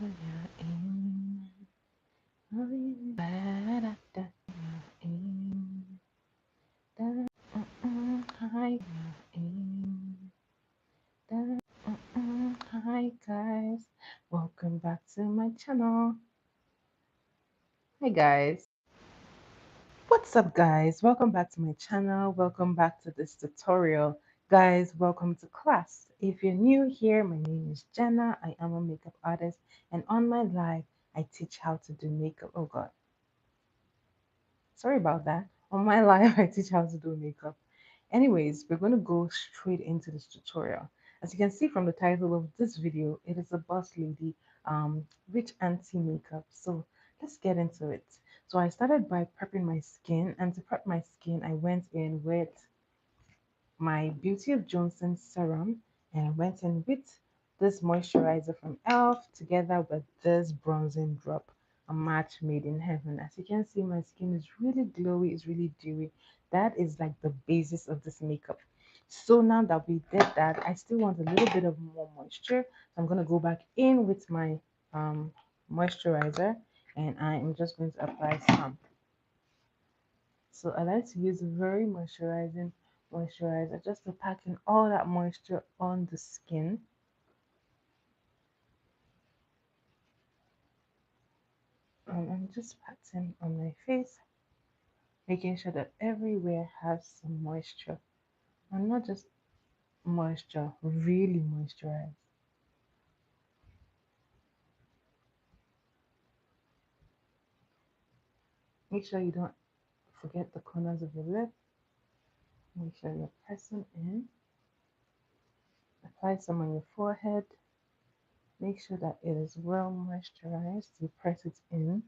Hi guys, welcome back to my channel. Hi guys, what's up guys? Welcome back to my channel. Welcome back to this tutorial. Guys, welcome to class. If you're new here, my name is Jennah. I am a makeup artist, and on my live, I teach how to do makeup. Oh god, sorry about that. On my live, I teach how to do makeup. Anyways, we're going to go straight into this tutorial. As you can see from the title of this video, it is a boss lady, rich auntie makeup. So let's get into it. So I started by prepping my skin, and to prep my skin, I went in with my Beauty of Johnson serum, and I went in with this moisturizer from e.l.f. together with this bronzing drop, a match made in heaven. As you can see, my skin is really glowy, it's really dewy. That is like the basis of this makeup. So now that we did that, I still want a little bit of more moisture. So I'm going to go back in with my um, moisturizer, and I am just going to apply some. So I like to use a very moisturizing moisturizer just to pack in all that moisture on the skin. And I'm just patting on my face, making sure that everywhere has some moisture. And not just moisture, really moisturized. Make sure you don't forget the corners of your lip. Make sure you're pressing in. Apply some on your forehead. Make sure that it is well moisturized. You press it in.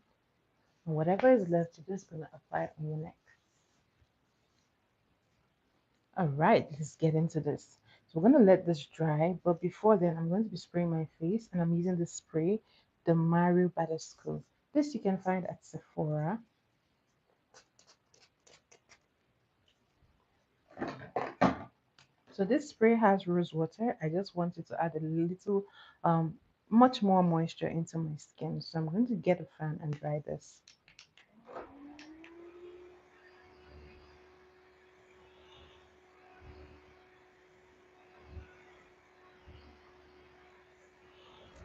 And whatever is left, you're just going to apply it on your neck. All right, let's get into this. So we're going to let this dry, but before then, I'm going to be spraying my face, and I'm using the spray, the Mario Badescu. This you can find at Sephora. So this spray has rose water. I just wanted to add a little, much more moisture into my skin. So I'm going to get a fan and dry this.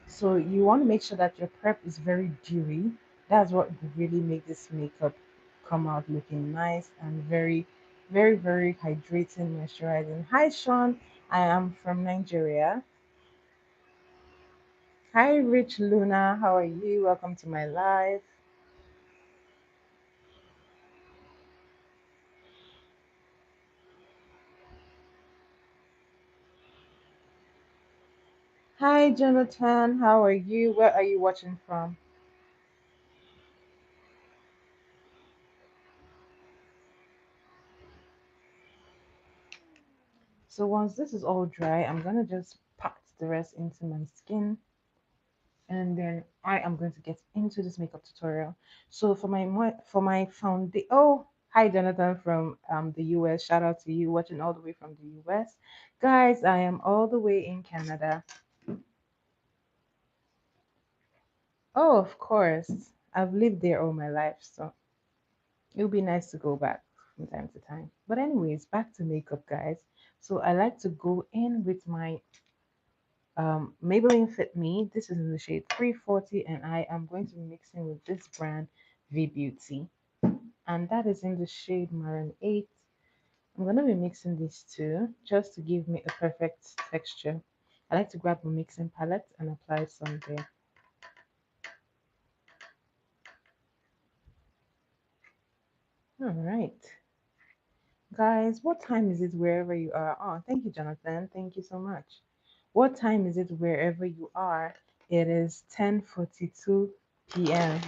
So you want to make sure that your prep is very dewy. That's what will really make this makeup come out looking nice and very, very, very hydrating, moisturizing. Hi, Sean. I am from Nigeria. Hi, Rich Luna. How are you? Welcome to my live. Hi, Jonathan. How are you? Where are you watching from? So once this is all dry, I'm gonna just pat the rest into my skin, and then I am going to get into this makeup tutorial. So for my foundation, oh, hi Jonathan from the US. Shout out to you watching all the way from the US. Guys, I am all the way in Canada. Oh, of course. I've lived there all my life, so it'll be nice to go back from time to time. But anyways, back to makeup, guys. So I like to go in with my Maybelline Fit Me. This is in the shade 340, and I am going to be mixing with this brand V Beauty, and that is in the shade Maroon 8. I'm going to be mixing these two just to give me a perfect texture. I like to grab a mixing palette and apply some there. All right, guys, what time is it wherever you are? Oh, thank you, Jonathan. Thank you so much. What time is it wherever you are? It is 10:42 p.m.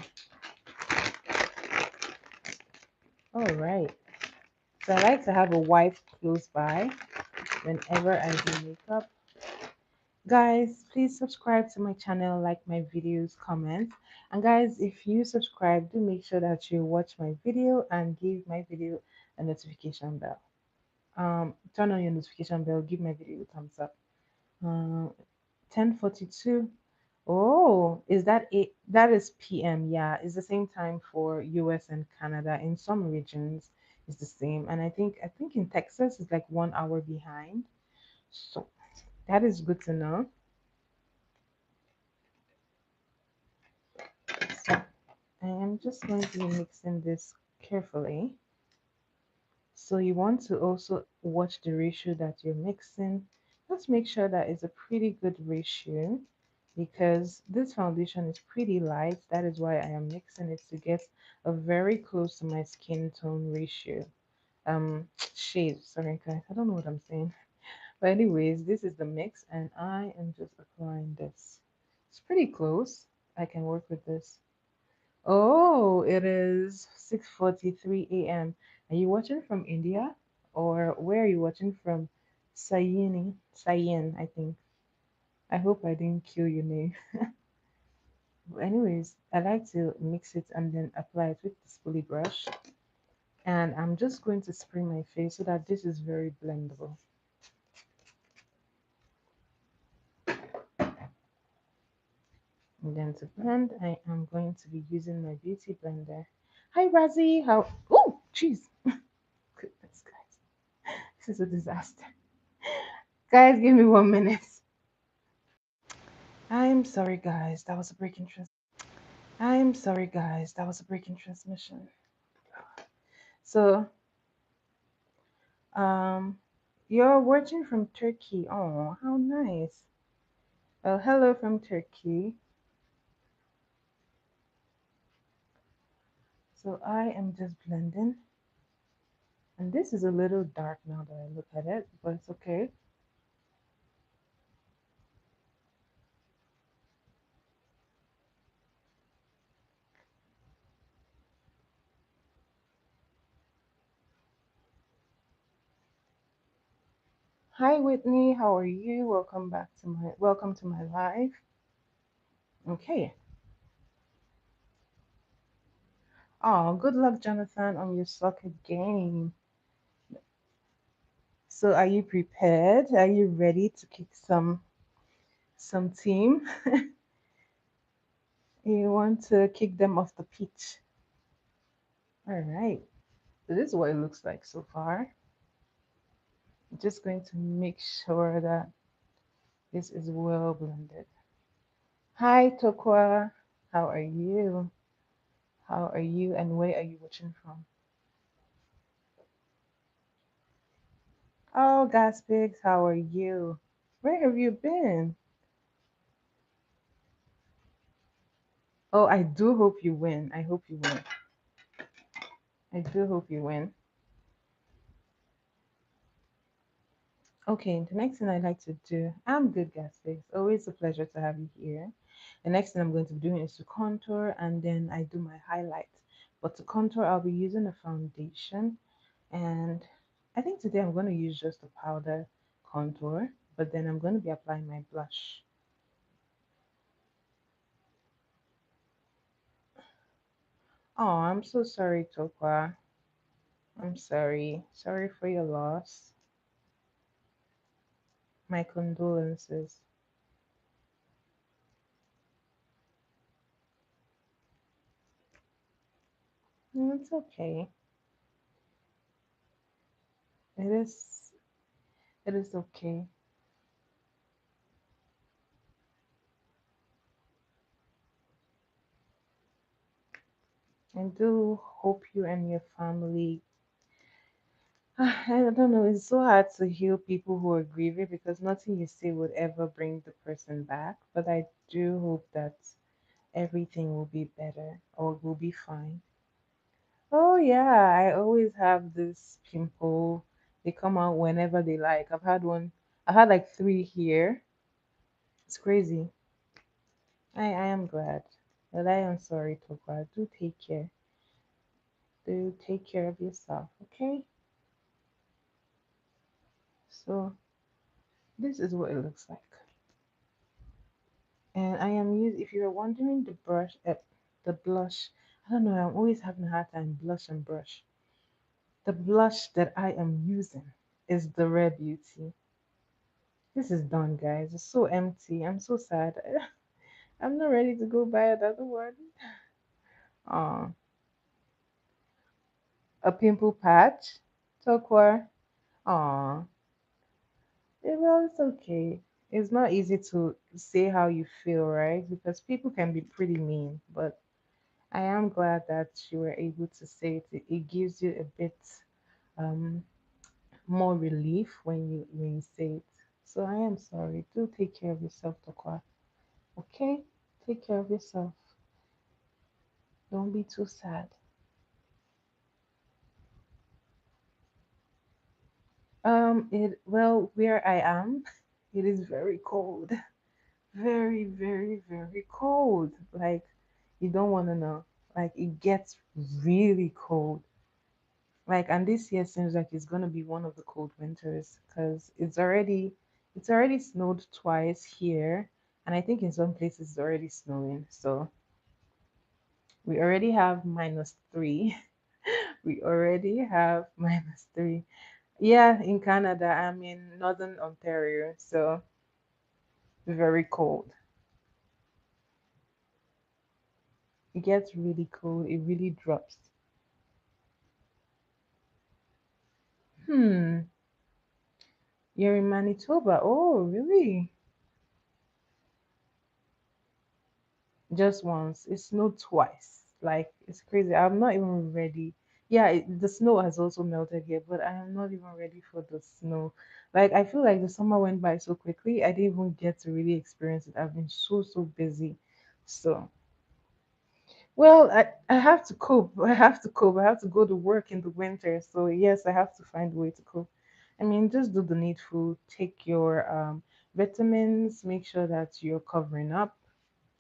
All right. So I like to have a wife close by whenever I do makeup. Guys, please subscribe to my channel, like my videos, comment. And guys, if you subscribe, do make sure that you watch my video and give my video a notification bell. Turn on your notification bell, give my video a thumbs up. 10:42. Oh, is that it? That is PM. Yeah, it's the same time for US and Canada. In some regions, it's the same. And I think in Texas it's like 1 hour behind. So that is good to know. So I am just going to be mixing this carefully. So you want to also watch the ratio that you're mixing. Just make sure that it's a pretty good ratio because this foundation is pretty light. That is why I am mixing it to get a very close to my skin tone ratio. Shade, sorry guys, I don't know what I'm saying. But anyways, this is the mix and I am just applying this. It's pretty close. I can work with this. Oh, it is 6:43 a.m. Are you watching from India? Or where are you watching from? Sayini, Sayin, I think. I hope I didn't kill your name. But anyways, I like to mix it and then apply it with the spoolie brush. And I'm just going to spray my face so that this is very blendable. And then to blend, I am going to be using my beauty blender. Hi, Razzie. How? Oh, jeez. Goodness, guys. This is a disaster. Guys, give me 1 minute. I'm sorry, guys. That was a breaking I'm sorry, guys. That was a breaking transmission. So, um, you're watching from Turkey. Oh, how nice. Well, hello from Turkey. So I am just blending, and this is a little dark now that I look at it, but it's okay. Hi, Whitney. How are you? Welcome to my live. Okay. Oh, good luck, Jonathan, on your soccer game. So, are you prepared? Are you ready to kick some team? You want to kick them off the pitch. All right. So this is what it looks like so far. I'm just going to make sure that this is well blended. Hi, Tokwa. How are you? How are you and where are you watching from? Oh, Gaspix, how are you? Where have you been? Oh, I do hope you win. I hope you win. I do hope you win. Okay, the next thing I like to do, I'm good, Gaspix. Always a pleasure to have you here. The next thing I'm going to be doing is to contour and then I do my highlight. But to contour, I'll be using a foundation. And I think today I'm going to use just a powder contour, but then I'm going to be applying my blush. Oh, I'm so sorry, Tokwa. I'm sorry. Sorry for your loss. My condolences. No, it's okay. It is it is okay. I do hope you and your family I don't know, it's so hard to heal people who are grieving because nothing you say would ever bring the person back. But I do hope that everything will be better or will be fine. Oh yeah, I always have this pimple. They come out whenever they like. I've had like three here. It's crazy. I am glad. But I am sorry, Tokwa. Do take care. Do take care of yourself, okay? So this is what it looks like. And I am using, if you're wondering, the blush. I don't know, I'm always having a hard time blush and brush. The blush that I am using is the Rare Beauty. This is done, guys. It's so empty. I'm so sad. I'm not ready to go buy another one. Oh, a pimple patch. Tokwa. Oh, well, it's okay. It's not easy to say how you feel, right? Because people can be pretty mean, but I am glad that you were able to say it. It gives you a bit um more relief when you say it. So I am sorry. Do take care of yourself, Tokwa. Okay? Take care of yourself. Don't be too sad. It well, where I am, it is very cold. Very, very, very cold. Like you don't want to know. Like it gets really cold. Like, and this year seems like it's gonna be one of the cold winters because it's already snowed twice here, and I think in some places it's already snowing. So we already have -3. We already have -3. Yeah, in Canada, I'm in Northern Ontario, so very cold. It gets really cold. It really drops. Hmm. You're in Manitoba. Oh, really? Just once. It snowed twice. Like it's crazy. I'm not even ready. Yeah, the snow has also melted here, but I am not even ready for the snow. Like I feel like the summer went by so quickly. I didn't even get to really experience it. I've been so busy. So, well, I have to cope. I have to cope. I have to go to work in the winter. So yes, I have to find a way to cope. I mean, just do the needful. Take your vitamins. Make sure that you're covering up.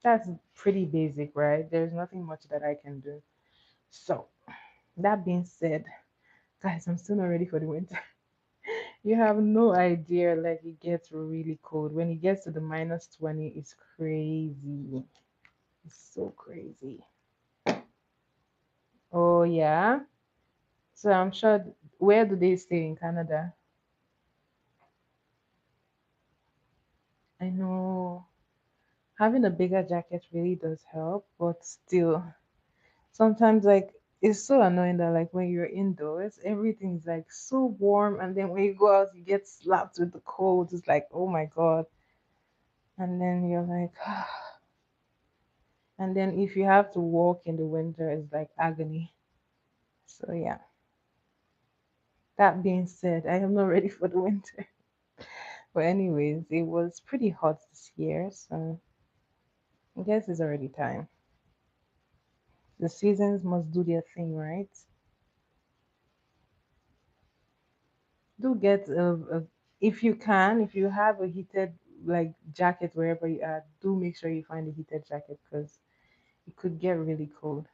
That's pretty basic, right? There's nothing much that I can do. So, that being said, guys, I'm still not ready for the winter. You have no idea, like, it gets really cold. When it gets to the -20, it's crazy. It's so crazy. Oh, yeah. So, I'm sure, where do they stay in Canada? I know having a bigger jacket really does help, but still, sometimes like it's so annoying that like when you're indoors everything's like so warm and then when you go out you get slapped with the cold. It's like, oh my god. And then you're like and then if you have to walk in the winter it's like agony. So yeah, that being said, I am not ready for the winter. But anyways, it was pretty hot this year, so I guess it's already time. The seasons must do their thing, right? Do get if you can, if you have a heated like jacket wherever you are, do make sure you find a heated jacket because it could get really cold.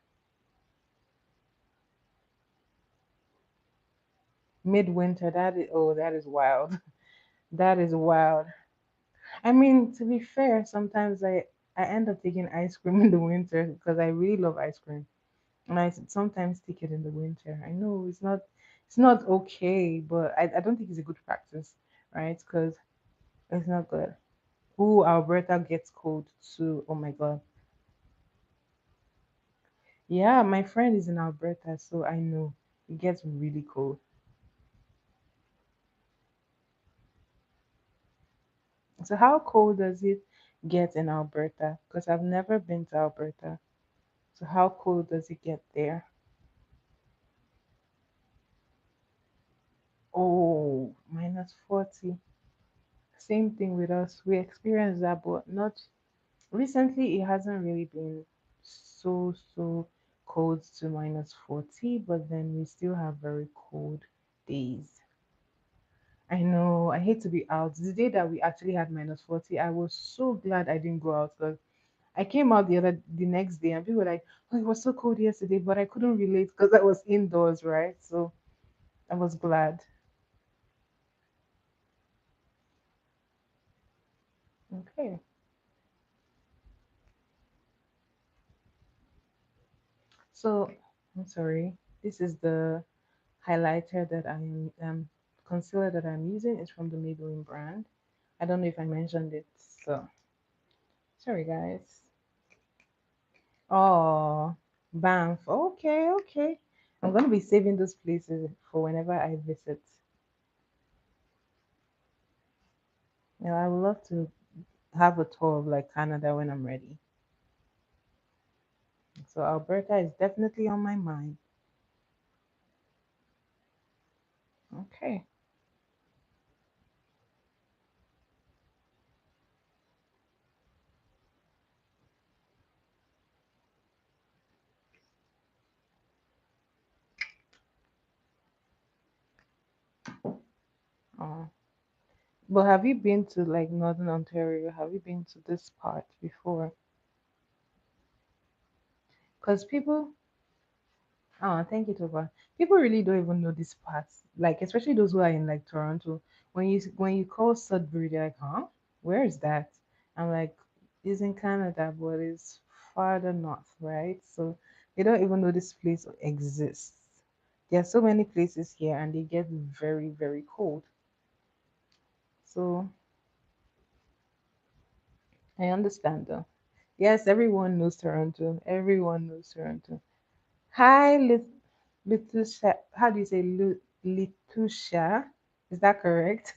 Midwinter, that is, oh, that is wild. That is wild. I mean, to be fair, sometimes I end up taking ice cream in the winter because I really love ice cream, and sometimes take it in the winter. I know it's not okay, but I don't think it's a good practice, right? Because it's not good. Ooh, Alberta gets cold too. Oh my god. Yeah, my friend is in Alberta, so I know it gets really cold. So how cold does it get in Alberta? Because I've never been to Alberta. So how cold does it get there? Oh, -40. Same thing with us. We experienced that, but not recently. It hasn't really been so cold to -40, but then we still have very cold days. I know. I hate to be out. The day that we actually had -40, I was so glad I didn't go out because I came out the next day and people were like, "Oh, it was so cold yesterday," but I couldn't relate because I was indoors, right? So I was glad. Okay. So I'm sorry. This is the highlighter that I'm concealer that I'm using. It's from the Maybelline brand. I don't know if I mentioned it. So sorry guys. Oh, Banff. Okay, okay. I'm gonna be saving those places for whenever I visit. Yeah, I would love to have a tour of like Canada when I'm ready. So Alberta is definitely on my mind. Okay. Oh. But have you been to like Northern Ontario? Have you been to this part before? Because people, oh, thank you, Toba. People really don't even know this part. Like, especially those who are in like Toronto. When you call Sudbury, they're like, huh? Where is that? I'm like, it's in Canada, but it's farther north, right? So they don't even know this place exists. There are so many places here, and they get very, very cold. So I understand though. Yes, everyone knows Toronto. Everyone knows Toronto. Hi, Litusha. How do you say Litusha? Is that correct?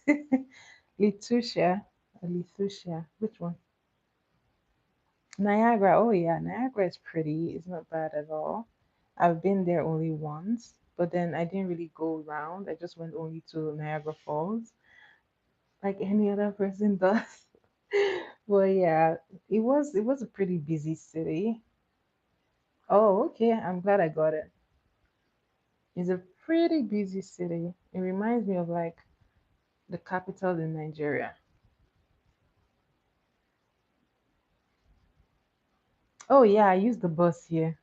Litusha. Litusha. Which one? Niagara. Oh yeah, Niagara is pretty. It's not bad at all. I've been there only once, but then I didn't really go around. I just went only to Niagara Falls, like any other person does. Well, yeah, it was a pretty busy city. Oh, okay. I'm glad I got it. It's a pretty busy city. It reminds me of like the capital in Nigeria. Oh yeah, I use the bus here.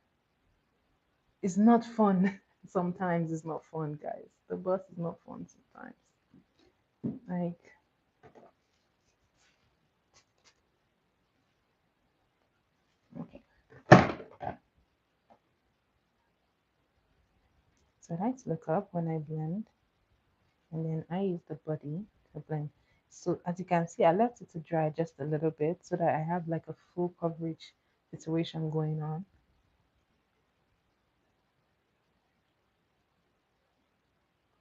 It's not fun. Sometimes it's not fun, guys. The bus is not fun sometimes. Like, okay. So I like to look up when I blend, and then I use the body to blend. So as you can see, I left it to dry just a little bit so that I have like a full coverage situation going on.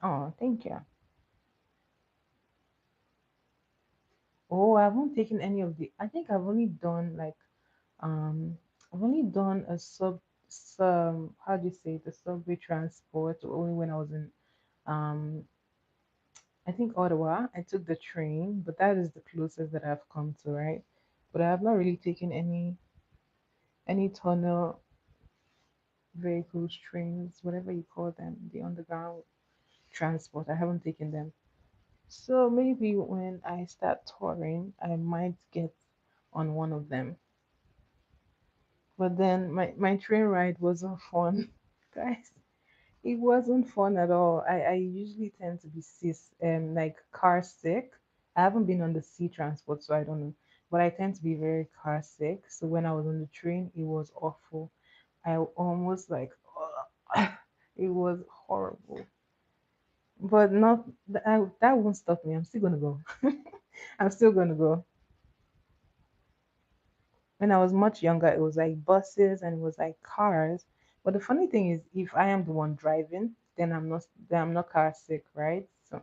Oh, thank you. Oh, I haven't taken any of the. I think I've only done like Um, I've only done a some how do you say it, the subway transport only when I was in um I think Ottawa. I took the train, but that is the closest that I've come to, right? But I have not really taken any tunnel vehicles, trains, whatever you call them, the underground transport. I haven't taken them. So maybe when I start touring, I might get on one of them. But then my train ride wasn't fun, guys. It wasn't fun at all. I usually tend to be like car sick. I haven't been on the sea transport, so I don't know. But I tend to be very car sick. So when I was on the train, it was awful. I almost like it was horrible. But not that won't stop me. I'm still gonna go. I'm still gonna go. When I was much younger, it was like buses and it was like cars. But the funny thing is, if I am the one driving, then I'm not car sick, right? So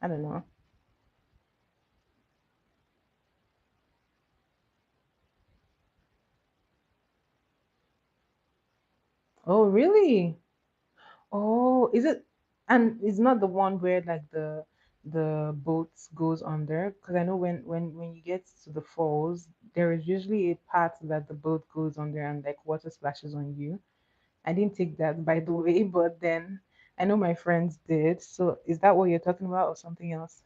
I don't know. Oh, really? Oh, is it? And it's not the one where like the boat goes under? Because I know when you get to the falls, there is usually a part that the boat goes under and like water splashes on you. I didn't take that by the way, but then I know my friends did. So is that what you're talking about or something else?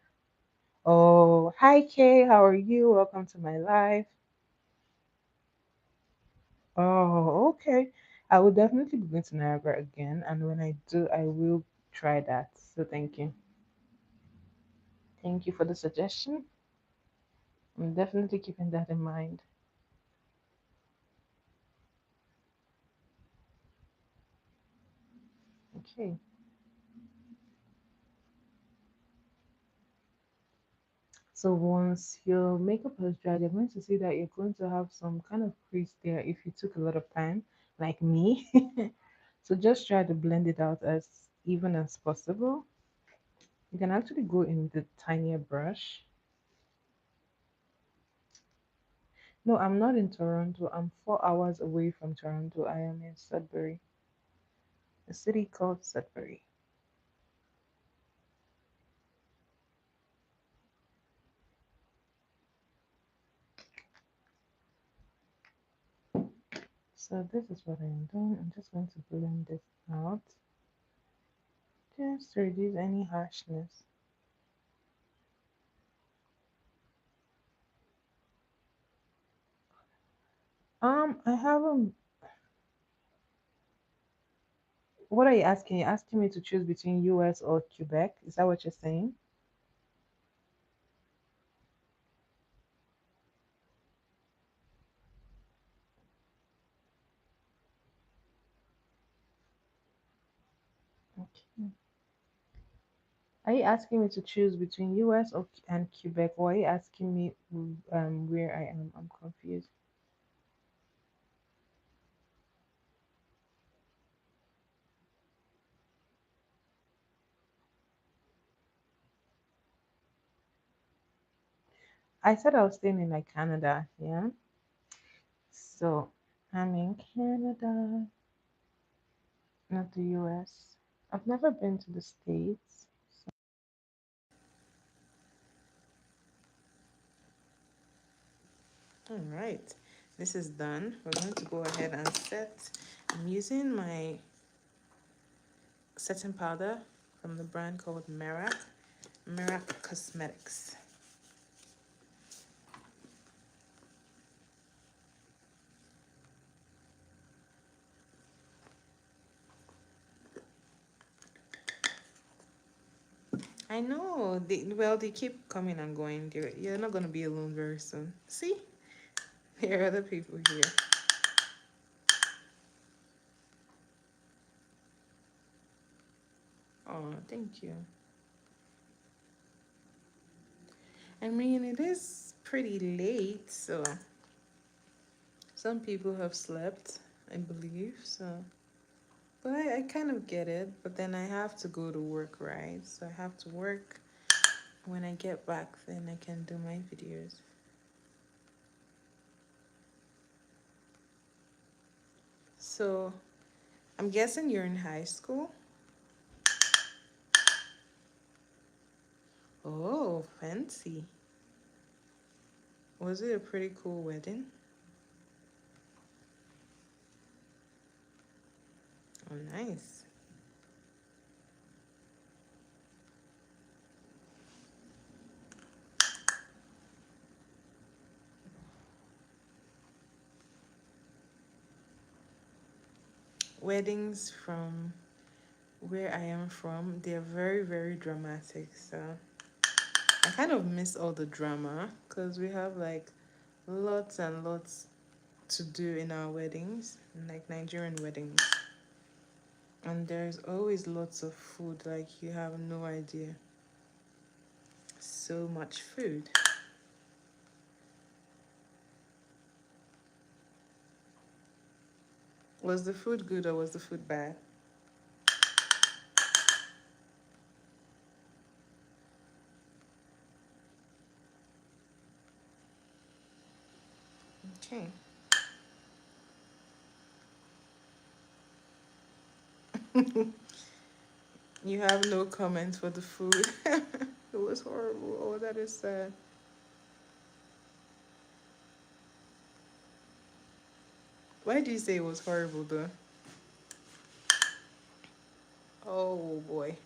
Oh, hi Kay, how are you? Welcome to my life. Oh, okay. I will definitely be going to Niagara again, and when I do, I will try that. So thank you. Thank you for the suggestion. I'm definitely keeping that in mind. Okay. So once your makeup has dried, you're going to see that you're going to have some kind of crease there if you took a lot of time, like me. So just try to blend it out as even as possible. You can actually go in the tinier brush. No, I'm not in Toronto. I'm 4 hours away from Toronto. I am in Sudbury, a city called Sudbury. So this is what I am doing. I'm just going to blend this out just to reduce any harshness. I haven't. What are you asking? You're asking me to choose between US or Quebec? Is that what you're saying? Okay. Are you asking me to choose between US or and Quebec, or are you asking me where I am? I'm confused. I said I was staying in like Canada, yeah. So I'm in Canada, not the US. I've never been to the States. All right, this is done. We're going to go ahead and set. I'm using my setting powder from the brand called Merak Cosmetics. I know. They keep coming and going. You're not going to be alone very soon. See? There are other people here. Oh, thank you. I mean, it is pretty late, so some people have slept, I believe. So, but I kind of get it. But then I have to go to work, right? So I have to work. When I get back, then I can do my videos. So I'm guessing you're in high school. Oh, fancy. Was it a pretty cool wedding? Oh, nice. Weddings from where I am from, they're very, very dramatic. So I kind of miss all the drama because we have like lots and lots to do in our weddings, like Nigerian weddings. And there's always lots of food, like you have no idea. So much food. Was the food good or was the food bad? Okay. You have no comment for the food. It was horrible. Oh, that is sad. Why do you say it was horrible though? Oh boy.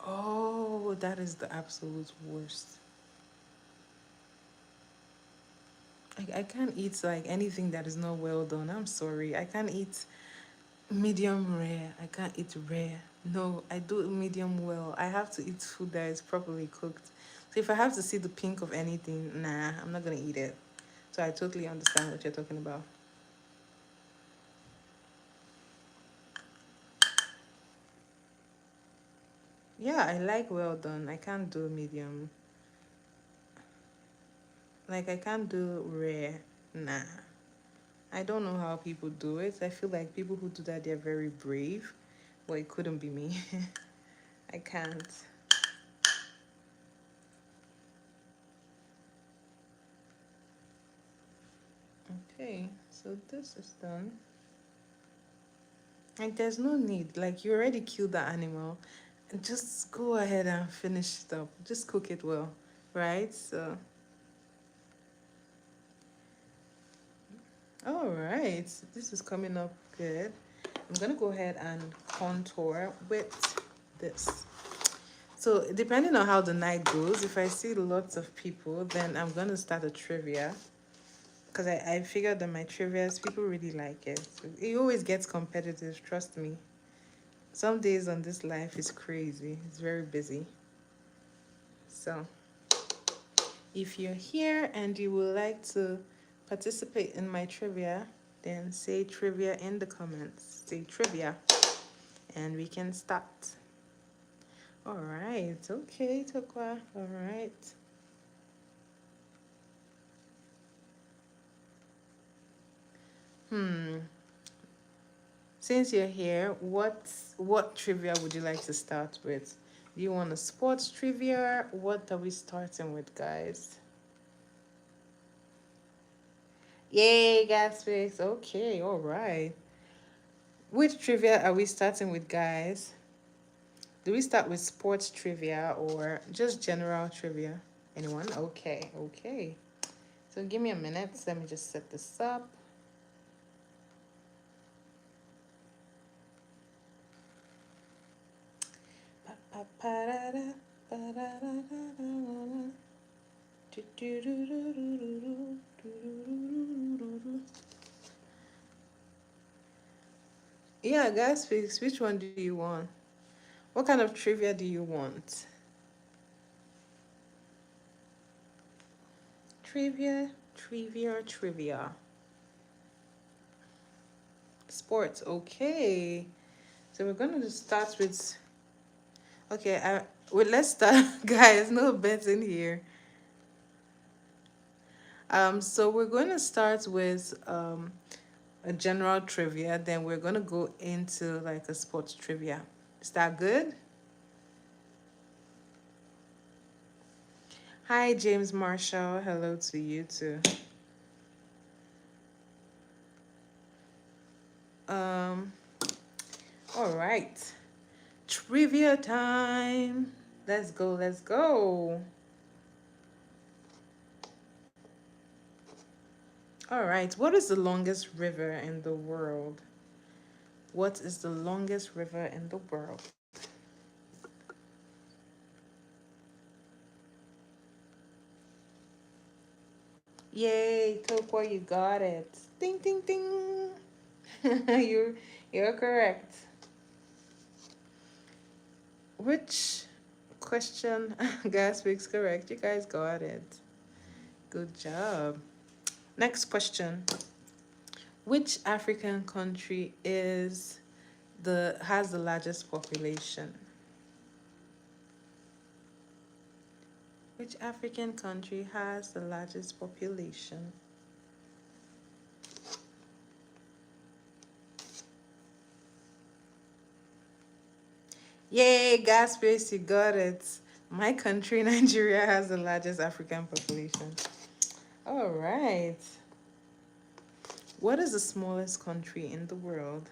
Oh, that is the absolute worst. I can't eat like anything that is not well done. I'm sorry. I can't eat medium rare. I can't eat rare. No, I do medium well. I have to eat food that is properly cooked. So if I have to see the pink of anything, nah, I'm not gonna eat it. So I totally understand what you're talking about. Yeah, I like well done. I can't do medium. Like I can't do rare. Nah. I don't know how people do it. I feel like people who do that they're very brave. Well, it couldn't be me. I can't. Okay, so this is done. Like there's no need. Like you already killed the animal. Just go ahead and finish it up. Just cook it well. Right? So all right. This is coming up good. I'm gonna go ahead and contour with this. So depending on how the night goes, if I see lots of people, then I'm gonna start a trivia. Because I figured that my trivias, people really like it. So it always gets competitive, trust me. Some days on this life is crazy. It's very busy. So if you're here and you would like to participate in my trivia, then say trivia in the comments. Say trivia and we can start. All right. Okay, Tokwa. All right. Hmm. Since you're here, what trivia would you like to start with? Do you want a sports trivia? What are we starting with, guys? Yay, gas fix. Okay, all right. Which trivia are we starting with, guys? Do we start with sports trivia or just general trivia? Anyone? Okay, okay. So give me a minute. Let me just set this up. Yeah, guys, fix. Which one do you want? What kind of trivia do you want? Trivia, trivia, trivia. Sports, okay. So we're gonna just start with. Okay, well, let's start, guys. No bets in here. So we're going to start with a general trivia. Then we're gonna go into like a sports trivia. Is that good? Hi, James Marshall. Hello to you too. Um. All right. Trivia time. Let's go. Let's go. All right. What is the longest river in the world? What is the longest river in the world? Yay, Tokwa, you got it. Ding, ding, ding. You're correct. Which question? Gas speaks correct. You guys got it. Good job. Next question. Which African country has the largest population? Which African country has the largest population? Yay, gas space, you got it. My country, Nigeria, has the largest African population. All right. What is the smallest country in the world?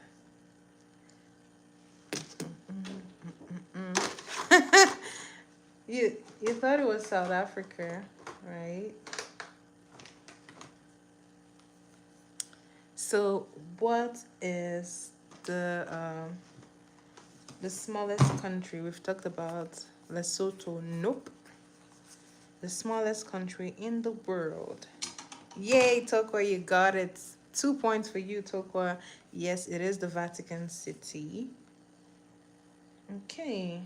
You thought it was South Africa, right? So what is the smallest country? We've talked about Lesotho. Nope. The smallest country in the world. Yay, Tokwa, you got it. 2 points for you, Tokwa. Yes, it is the Vatican City. Okay.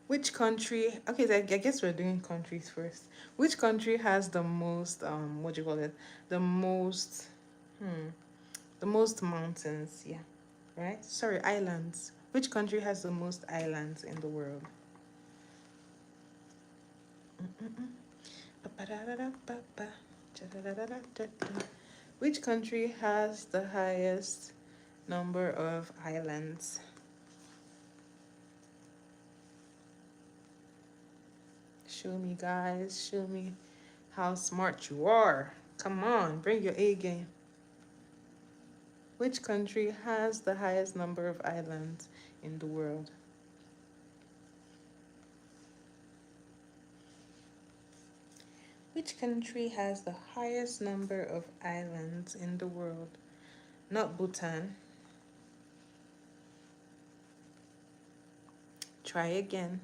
Which country? Okay, I guess we're doing countries first. Which country has the most what do you call it? The most the most mountains, yeah. Right? Sorry, islands. Which country has the most islands in the world? Which country has the highest number of islands? Show me, guys. Show me how smart you are. Come on, bring your A game. Which country has the highest number of islands in the world? Which country has the highest number of islands in the world? Not Bhutan. Try again.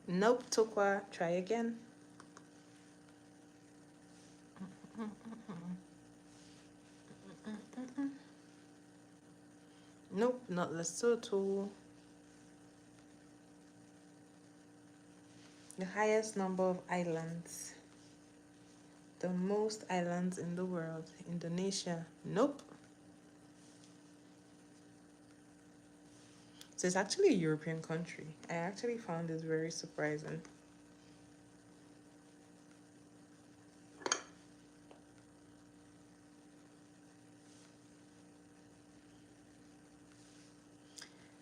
Nope, Tokwa. Try again. Nope, not Lesotho. The highest number of islands. The most islands in the world. Indonesia. Nope. So it's actually a European country. I actually found this very surprising.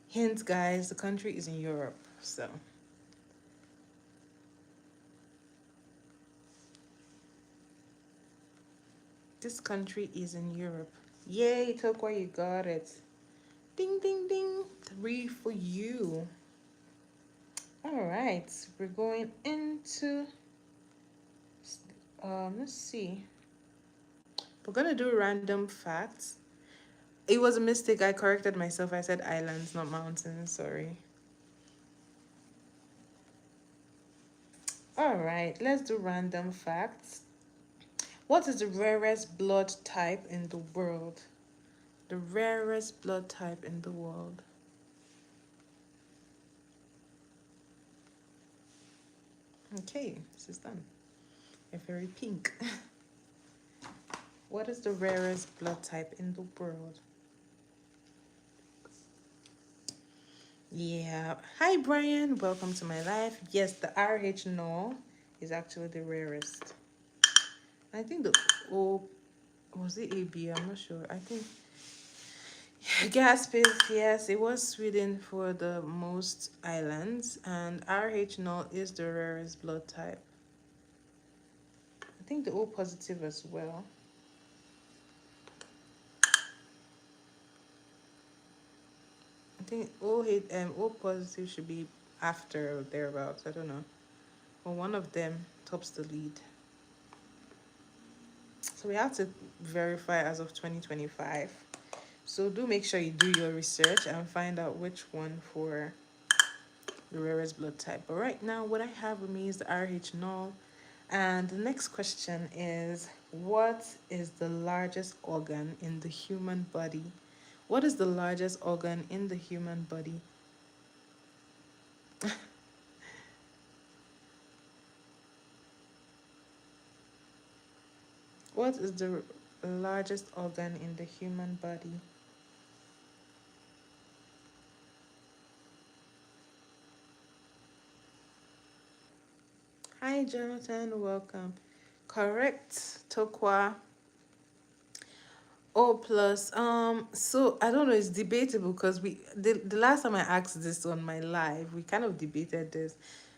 Hint, guys, the country is in Europe, so. This country is in Europe. Yay, Tokwa, you got it. Ding, ding, ding. 3 for you. All right, we're going into, let's see. We're gonna do random facts. It was a mistake. I corrected myself. I said islands, not mountains. Sorry. All right, let's do random facts. What is the rarest blood type in the world? The rarest blood type in the world. Okay, this is done. A very pink. What is the rarest blood type in the world? Yeah. Hi, Brian. Welcome to my life. Yes, the RH null is actually the rarest. I think the O, was it AB? I'm not sure. I think Gasp is, yes, it was Sweden for the most islands, and RH null is the rarest blood type. I think the O positive as well. I think O positive should be after or thereabouts. I don't know. Well, one of them tops the lead. So we have to verify as of 2025. So do make sure you do your research and find out which one for the rarest blood type. But right now, what I have with me is the RH null. And the next question is, what is the largest organ in the human body? What is the largest organ in the human body? What is the largest organ in the human body? Hi, Jonathan. Welcome. Correct, Tokwa. Oh, plus, so I don't know, it's debatable because the last time I asked this on my live, we kind of debated this,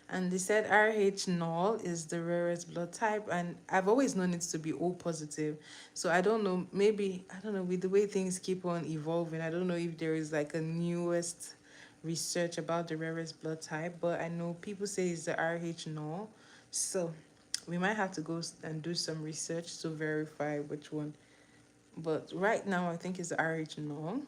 and they said RH null is the rarest blood type, and I've always known it to be O positive. So I don't know, maybe, I don't know, with the way things keep on evolving, I don't know if there is like a newest research about the rarest blood type, but I know people say it's the RH null. So we might have to go and do some research to verify which one, but right now I think it's original.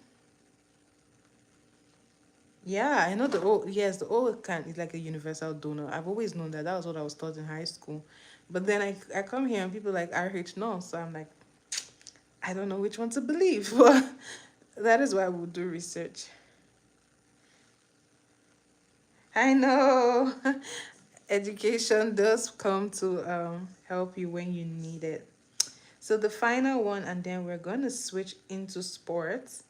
Yeah, I know the O. Yes, the O can is like a universal donor. I've always known that. That was what I was taught in high school. But then I come here and people like RH no, so I'm like, I don't know which one to believe. But that is why we'll do research. I know. Education does come to help you when you need it. So the final one, and then we're gonna switch into sports.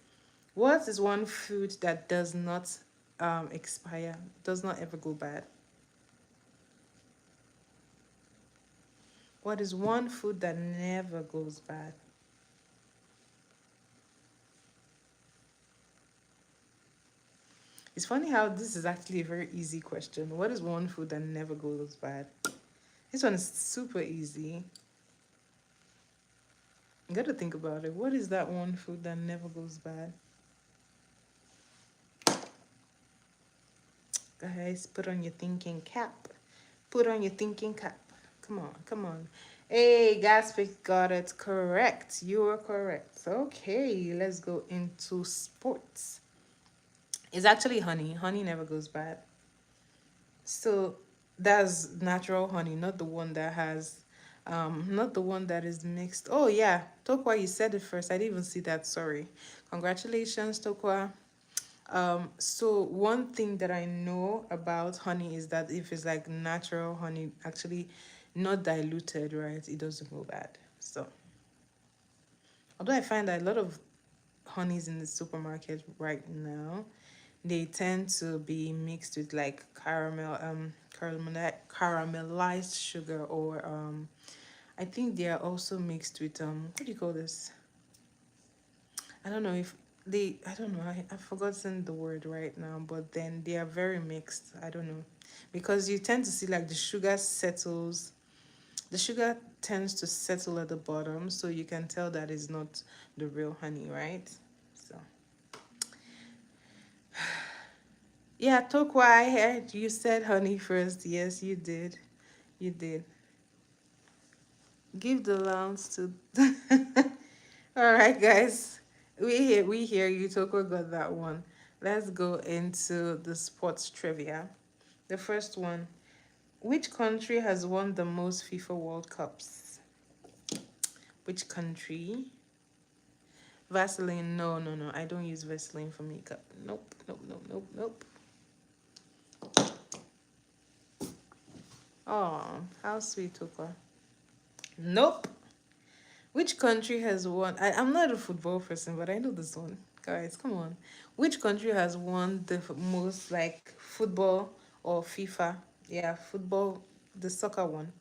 What is one food that does not expire, does not ever go bad? What is one food that never goes bad? It's funny how this is actually a very easy question. What is one food that never goes bad? This one is super easy. You gotta think about it. What is that one food that never goes bad? Guys, put on your thinking cap. Put on your thinking cap. Come on, come on. Hey, Gaspic got it correct. You are correct. Okay, let's go into sports. It's actually honey. Honey never goes bad. So that's natural honey, not the one that has, not the one that is mixed. Oh yeah, Tokwa, you said it first. I didn't even see that. Sorry. Congratulations, Tokwa. So one thing that I know about honey is that if it's like natural honey, actually not diluted, right, it doesn't go bad. So although I find that a lot of honeys in the supermarket right now, they tend to be mixed with like caramelized sugar, or I think they are also mixed with what do you call this? I don't know if I don't know, I've forgotten the word right now, but then they are very mixed. I don't know. Because you tend to see like the sugar tends to settle at the bottom, so you can tell that is not the real honey, right? So yeah, Tokwa, I heard you said honey first. Yes, you did. You did. Give the lambs to. All right, guys. We hear you. Toko got that one. Let's go into the sports trivia. The first one. Which country has won the most FIFA World Cups? Which country? Vaseline. No, no, no. I don't use Vaseline for makeup. Nope, nope, nope, nope, nope. Oh, how sweet, Toko. Nope. Which country has won? I'm not a football person, but I know this one. Guys, come on. Which country has won the most, like, football or FIFA? Yeah, football, the soccer one.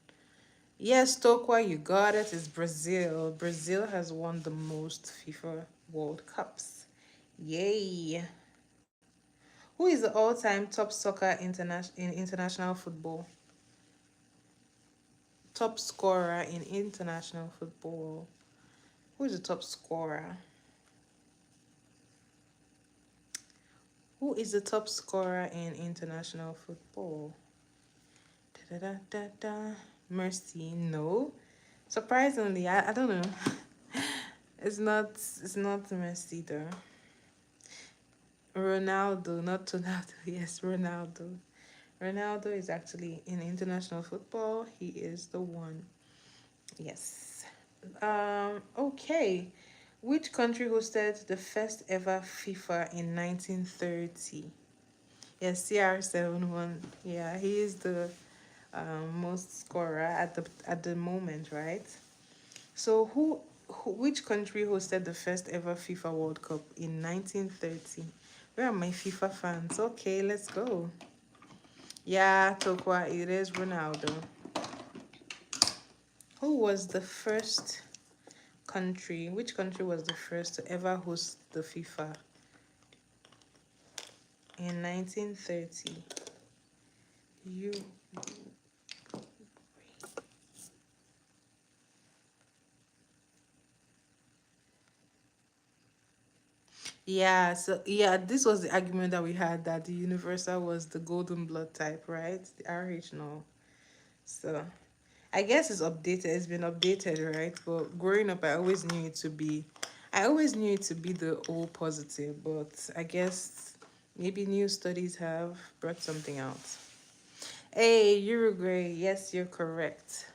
Yes, Tokwa, you got it. It's Brazil. Brazil has won the most FIFA World Cups. Yay. Who is the all-time top soccer in international football? Top scorer in international football. Who is the top scorer? Who is the top scorer in international football? Da, da, da, da, da. Mercy, no. Surprisingly, I don't know. It's not Mercy though. Ronaldo, not Ronaldo. Yes, Ronaldo. Ronaldo is actually in international football. He is the one. Yes. Okay. Which country hosted the first ever FIFA in 1930? Yes, CR71. Yeah, he is the most scorer at the moment, right? So which country hosted the first ever FIFA World Cup in 1930? Where are my FIFA fans? Okay, let's go. Yeah, Tokwa, it is Ronaldo. Who was the first country? Which country was the first to ever host the FIFA in 1930? You. Yeah, so yeah, this was the argument that we had, that the universal was the golden blood type, right? The RH no. So I guess it's updated. It's been updated, right? But growing up, I always knew it to be the O positive. But I guess maybe new studies have brought something out. Hey, Uruguay, yes, you're correct.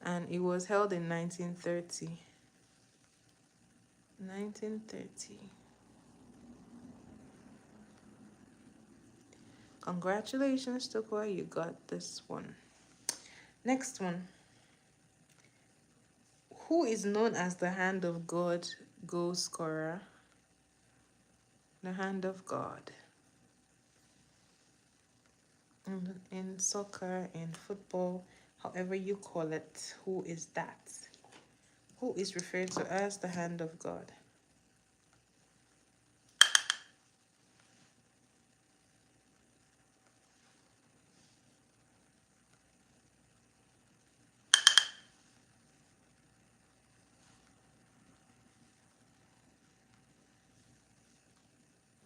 And it was held in 1930. 1930. Congratulations, Tokwa, you got this one. Next one. Who is known as the hand of God goal scorer? The hand of God. In soccer, in football, however you call it, who is that? Who is referred to as the hand of God?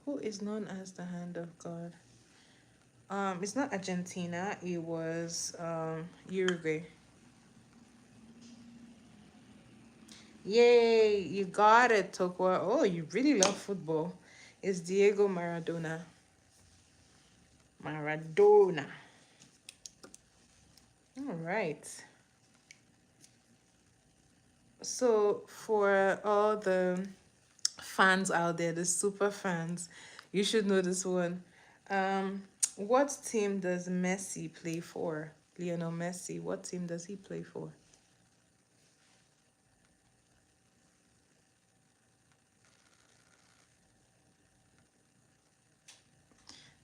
Who is known as the hand of God? It's not Argentina. It was Uruguay. Yay! You got it, Tokwa. Oh, you really love football. It's Diego Maradona. Maradona. All right. So for all the fans out there, the super fans, you should know this one. Um, what team does Messi play for? Lionel Messi. What team does he play for?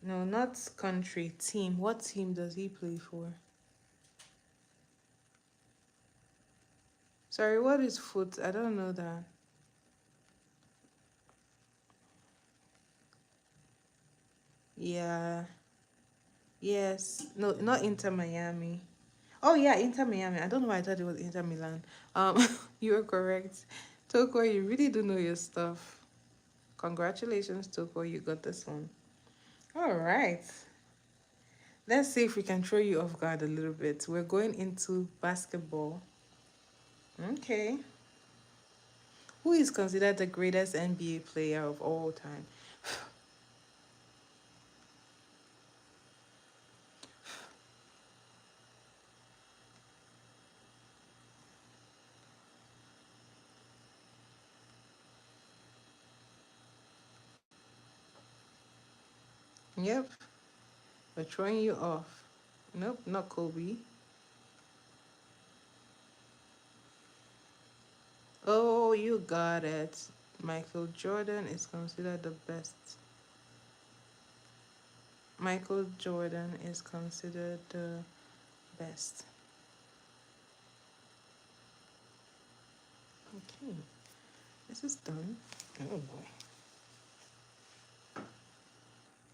No, not country. Team. What team does he play for? Sorry, what is foot? I don't know that. Yeah. Yes. No, not Inter Miami. Oh yeah, Inter Miami. I don't know why I thought it was Inter Milan. You are correct. Toko, you really do know your stuff. Congratulations, Toko. You got this one. All right. Let's see if we can throw you off guard a little bit. We're going into basketball. Okay. Who is considered the greatest NBA player of all time? Yep, we're throwing you off. Nope, not Kobe. Oh, you got it. Michael Jordan is considered the best. Michael Jordan is considered the best. Okay, this is done. Oh boy.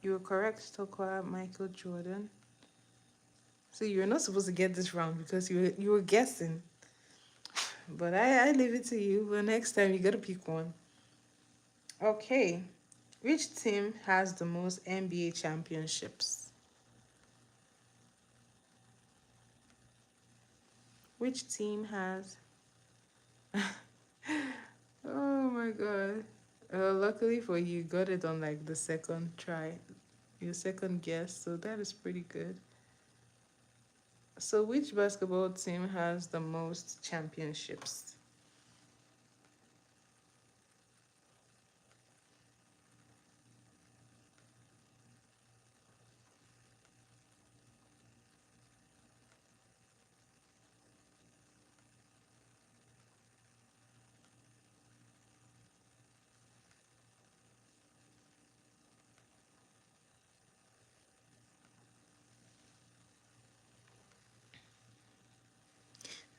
You were correct, Tokwa. Michael Jordan. So you're not supposed to get this wrong because you were guessing. But I leave it to you. But next time you gotta pick one. Okay. Which team has the most NBA championships? Which team has? Oh my god. Luckily for you, got it on like the second try, your second guess, so that is pretty good. So, which basketball team has the most championships?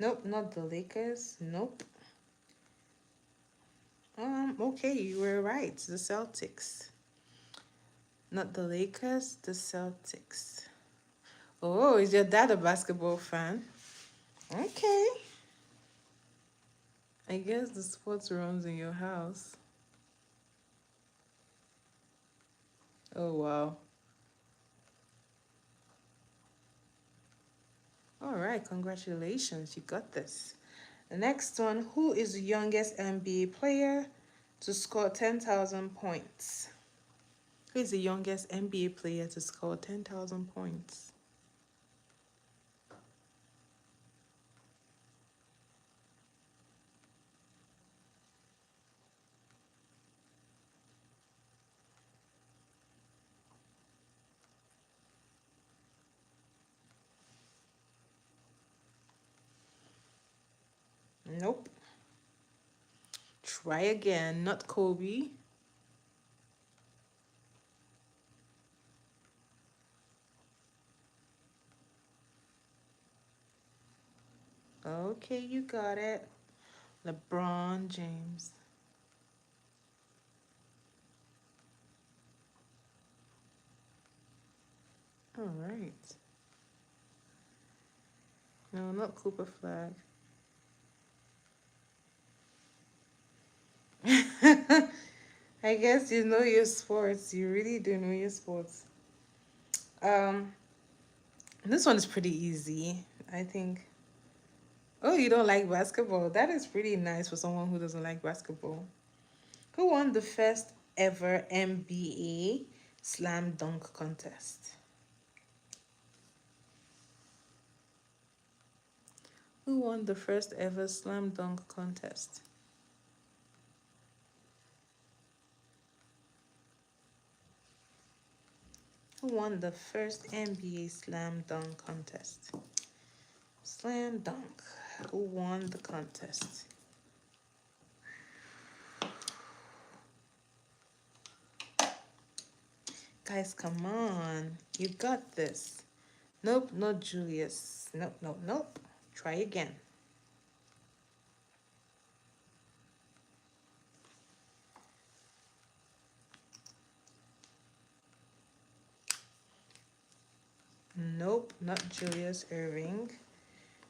Nope, not the Lakers. Nope. Okay, you were right. The Celtics. Not the Lakers, the Celtics. Oh, is your dad a basketball fan? Okay. I guess the sports runs in your house. Oh, wow. All right, congratulations. You got this. The next one, who is the youngest NBA player to score 10,000 points? Who is the youngest NBA player to score 10,000 points? Nope. Try again. Not Kobe. Okay, you got it. LeBron James. All right. No, not Cooper Flag. I guess you know your sports. You really do know your sports. Um, this one is pretty easy, I think. Oh, you don't like basketball? That is pretty nice for someone who doesn't like basketball. Who won the first ever NBA slam dunk contest? Who won the first ever slam dunk contest? Who won the first NBA slam dunk contest? Slam dunk. Who won the contest? Guys, come on. You got this. Nope, not Julius. Nope, nope, nope. Try again. Nope, not Julius Irving.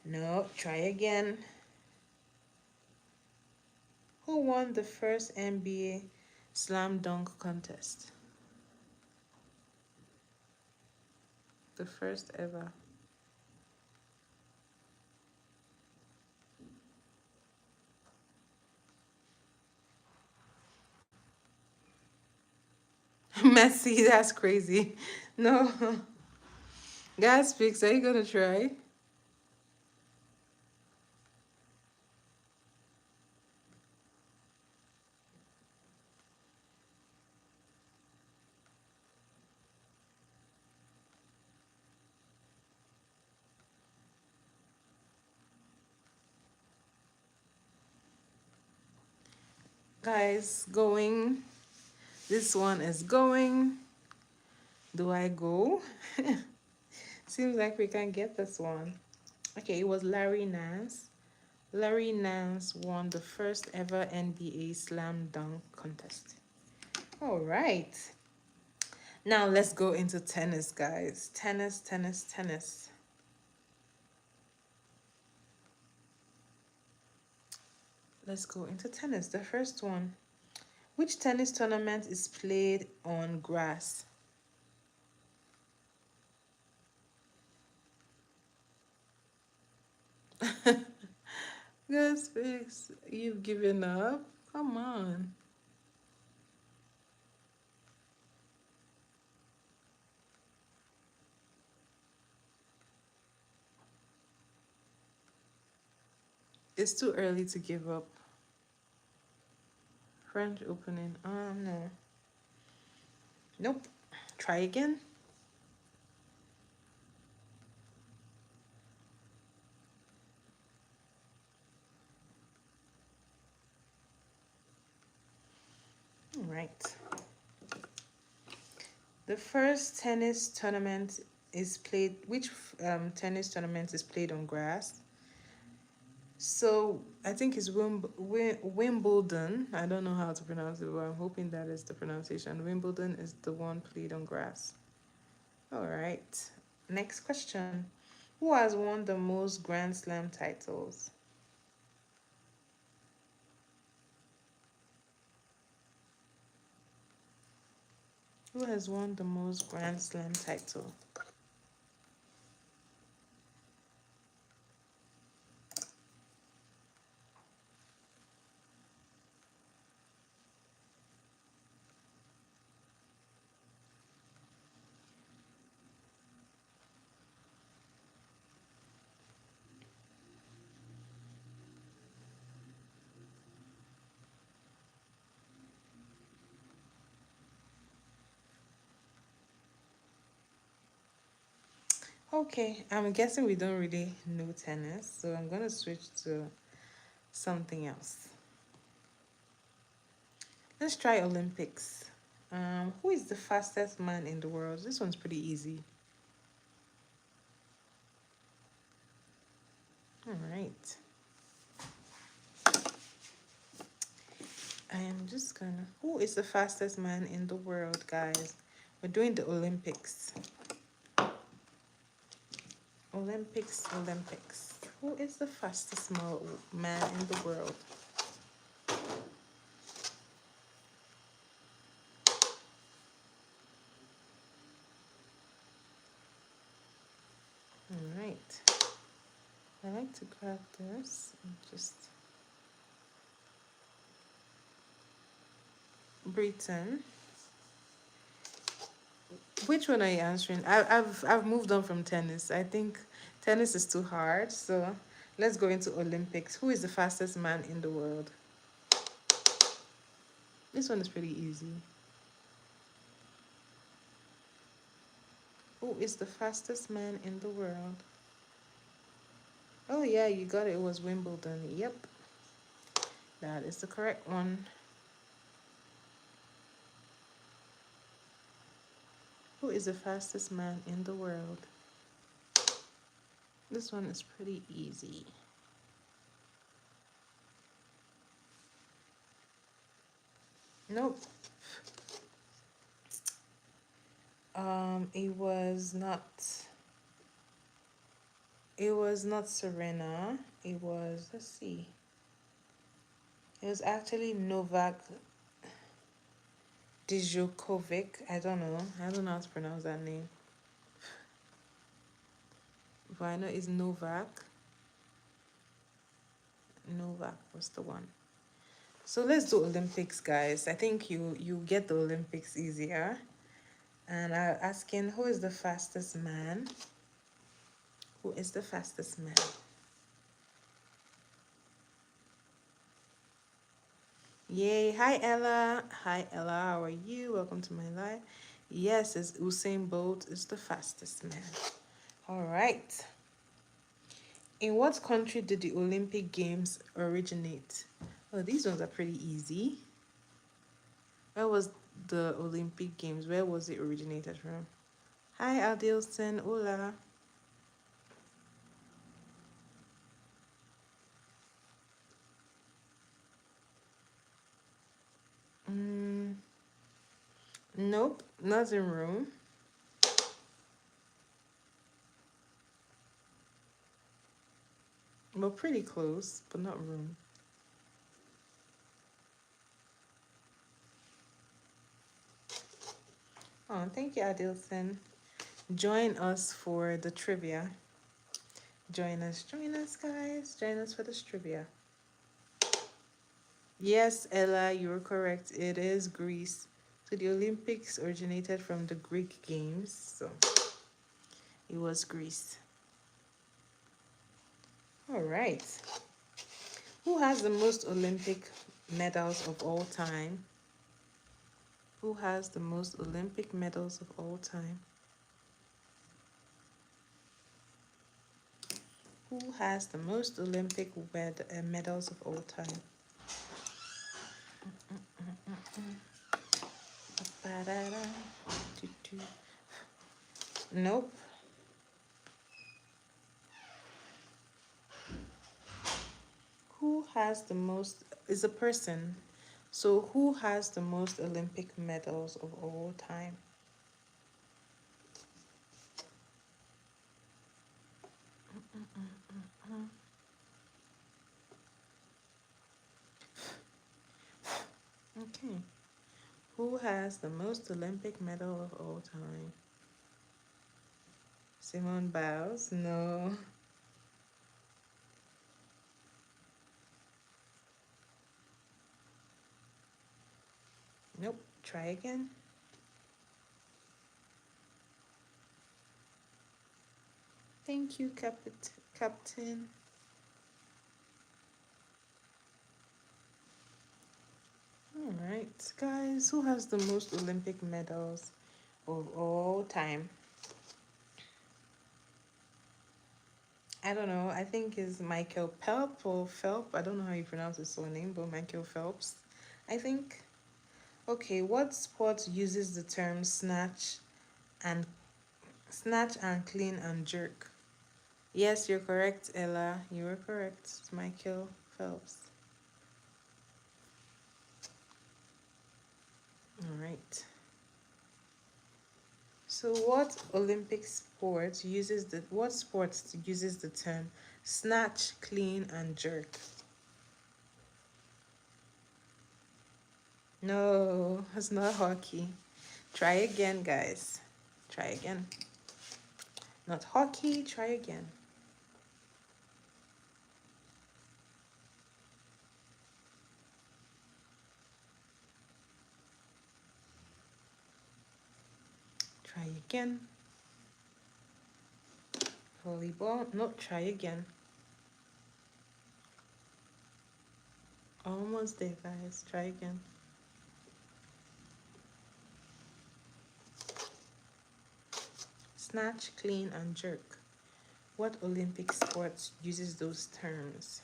No, try again. Who won the first NBA slam dunk contest? The first ever. Messi, that's crazy. No. Gas speaks, are you gonna try? Guys, going. This one is going. Do I go? Seems like we can get this one. Okay, it was Larry Nance. Larry Nance won the first ever NBA slam dunk contest. All right. Now let's go into tennis, guys. Tennis, tennis, tennis. Let's go into tennis. The first one. Which tennis tournament is played on grass? Yes, fix. You've given up? Come on. It's too early to give up. French opening. No. Nope. Try again. All right. The first tennis tournament is played. Which tennis tournament is played on grass? So I think it's Wimbledon. I don't know how to pronounce it, but I'm hoping that is the pronunciation. Wimbledon is the one played on grass. All right. Next question. Who has won the most Grand Slam titles? Who has won the most Grand Slam title? Okay, I'm guessing we don't really know tennis, so I'm gonna switch to something else. Let's try Olympics. Who is the fastest man in the world? This one's pretty easy. All right. right. I am just gonna. Who is the fastest man in the world, guys? We're doing the Olympics. Olympics, Olympics. Who is the fastest man in the world? All right. I like to grab this and just. Britain. Which one are you answering? I've moved on from tennis. I think tennis is too hard. So let's go into Olympics. Who is the fastest man in the world? This one is pretty easy. Who is the fastest man in the world? Oh yeah, you got it. It was Wimbledon. Yep. That is the correct one. Who is the fastest man in the world? This one is pretty easy. Nope. It was not. It was not Serena. It was. Let's see. It was actually Novak Djokovic. I don't know. I don't know how to pronounce that name. But I know it's Novak. Novak was the one. So let's do Olympics, guys. I think you get the Olympics easier. And I'm asking, who is the fastest man? Who is the fastest man? Yay. Hi, Ella. Hi, Ella. How are you? Welcome to my live. Yes, it's Usain Bolt is the fastest man. All right. In what country did the Olympic Games originate? Oh, these ones are pretty easy. Where was the Olympic Games? Where was it originated from? Hi, Adilson. Hola. Mm, nope, not in Rome. Well, pretty close, but not Rome. Oh, thank you, Adilson. Join us for the trivia. Join us, guys. Join us for this trivia. Yes, Ella, you're correct. It is Greece. So the Olympics originated from the Greek games. So it was Greece. All right. Who has the most Olympic medals of all time? Who has the most Olympic medals of all time? Who has the most Olympic medals of all time? Ba-da-da. Doo-doo. Nope. Who has the most is a person. So who has the most Olympic medals of all time? Okay. Who has the most Olympic medal of all time? Simone Biles? No. Nope. Try again. Thank you, Captain. All right, guys. Who has the most Olympic medals of all time? I don't know. I think it's Michael Pelp or Phelps. I don't know how you pronounce his surname, but Michael Phelps. I think. Okay, what sport uses the term and clean and jerk? Yes, you're correct, Ella. You were correct. It's Michael Phelps. All right. So what sports uses the term snatch, clean, and jerk? No, it's not hockey. Try again, guys. Try again. Not hockey, try again. Try again. Volleyball. No, try again. Almost there, guys. Try again. Snatch, clean, and jerk. What Olympic sports uses those terms?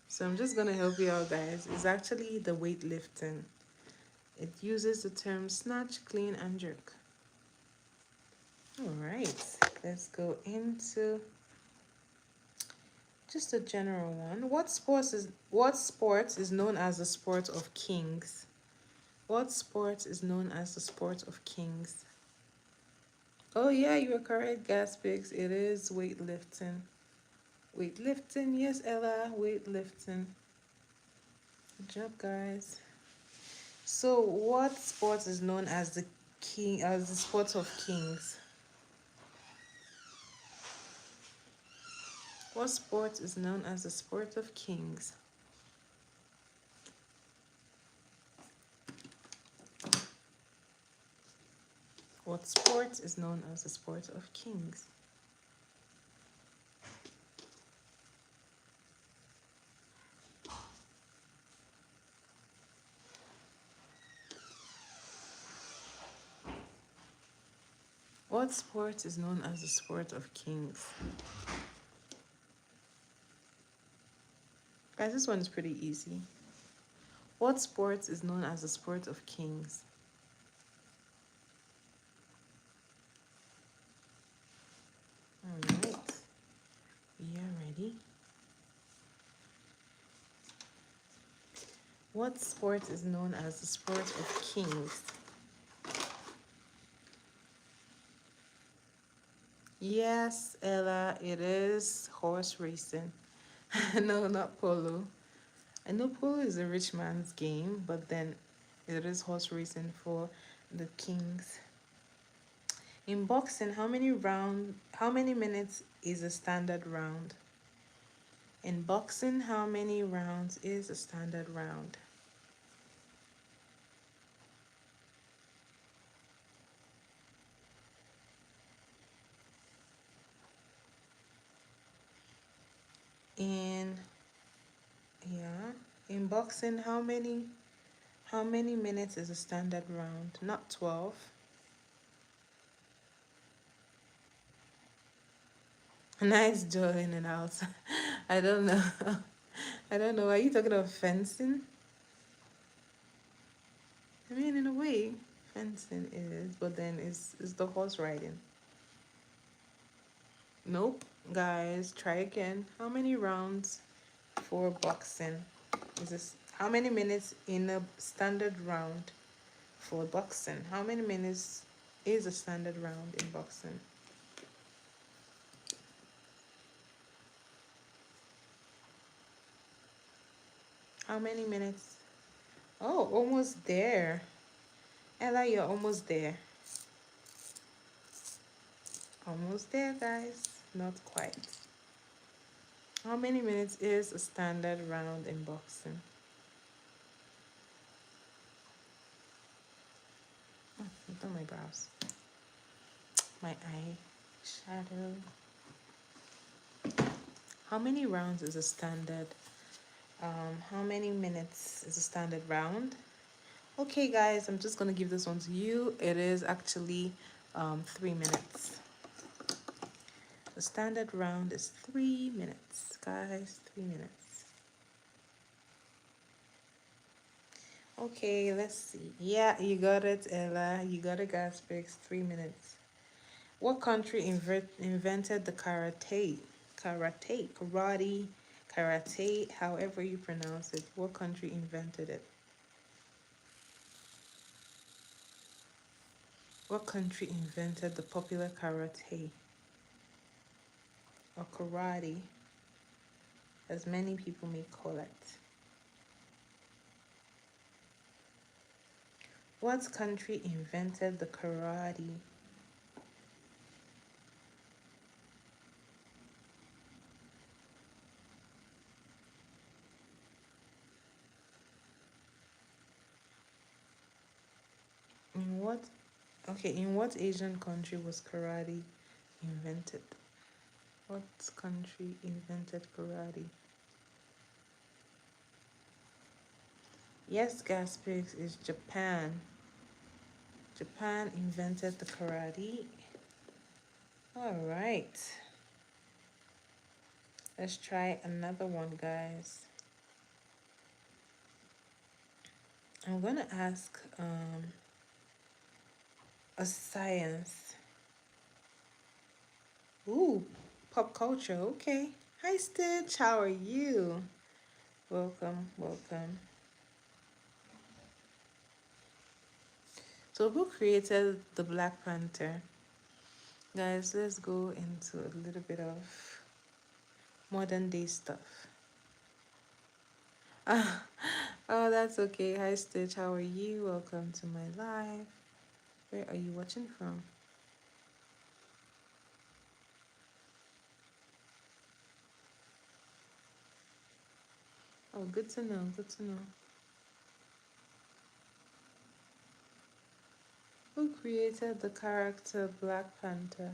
So I'm just gonna help you out, guys. It's actually the weightlifting. It uses the term snatch, clean, and jerk. All right, let's go into just a general one. What sport is known as the sport of kings? What sport is known as the sport of kings? Oh yeah, you are correct, Gaspix. It is weightlifting. Weightlifting, yes, Ella, weightlifting. Good job, guys. So, what sport is known as the sport of kings? What sport is known as the sport of kings? What sport is known as the sport of kings? What sport is known as the sport of kings? Guys, this one is pretty easy. What sport is known as the sport of kings? All right, we are ready. What sport is known as the sport of kings? Yes, Ella, it is horse racing. No, not polo. I know polo is a rich man's game, but then it is horse racing for the kings. In boxing, how many minutes is a standard round? In boxing, how many rounds is a standard round? In yeah, in boxing, how many minutes is a standard round? Not 12. Nice joining it out. I don't know. I don't know. Are you talking about fencing? I mean, in a way, fencing is, but then it's the horse riding. Nope, guys, try again. How many rounds for boxing? Is this how many minutes in a standard round for boxing? How many minutes is a standard round in boxing? How many minutes? Oh, almost there. Ella, you're almost there. Almost there, guys. Not quite. How many minutes is a standard round in boxing? Oh, I've done my brows. My eye shadow. How many rounds is a standard? How many minutes is a standard round? Okay, guys, I'm just gonna give this one to you. It is actually 3 minutes. The standard round is 3 minutes, guys. 3 minutes. Okay, let's see. Yeah, you got it, Ella. You got it, Gaspix. 3 minutes. What country invented the karate? Karate, however you pronounce it. What country invented it? What country invented the popular karate or karate, as many people may call it? What country invented the karate? In what Okay, in what Asian country was karate invented? What country invented karate? Yes, Gaspix is Japan. Japan invented the karate. All right. Let's try another one, guys. I'm gonna ask a science. Ooh, pop culture. Okay. Hi, Stitch. How are you? Welcome, welcome. So, who created the Black Panther? Guys, let's go into a little bit of modern day stuff. Ah, oh, that's okay. Hi, Stitch. How are you? Welcome to my live. Where are you watching from? Oh, good to know. Good to know. Who created the character Black Panther?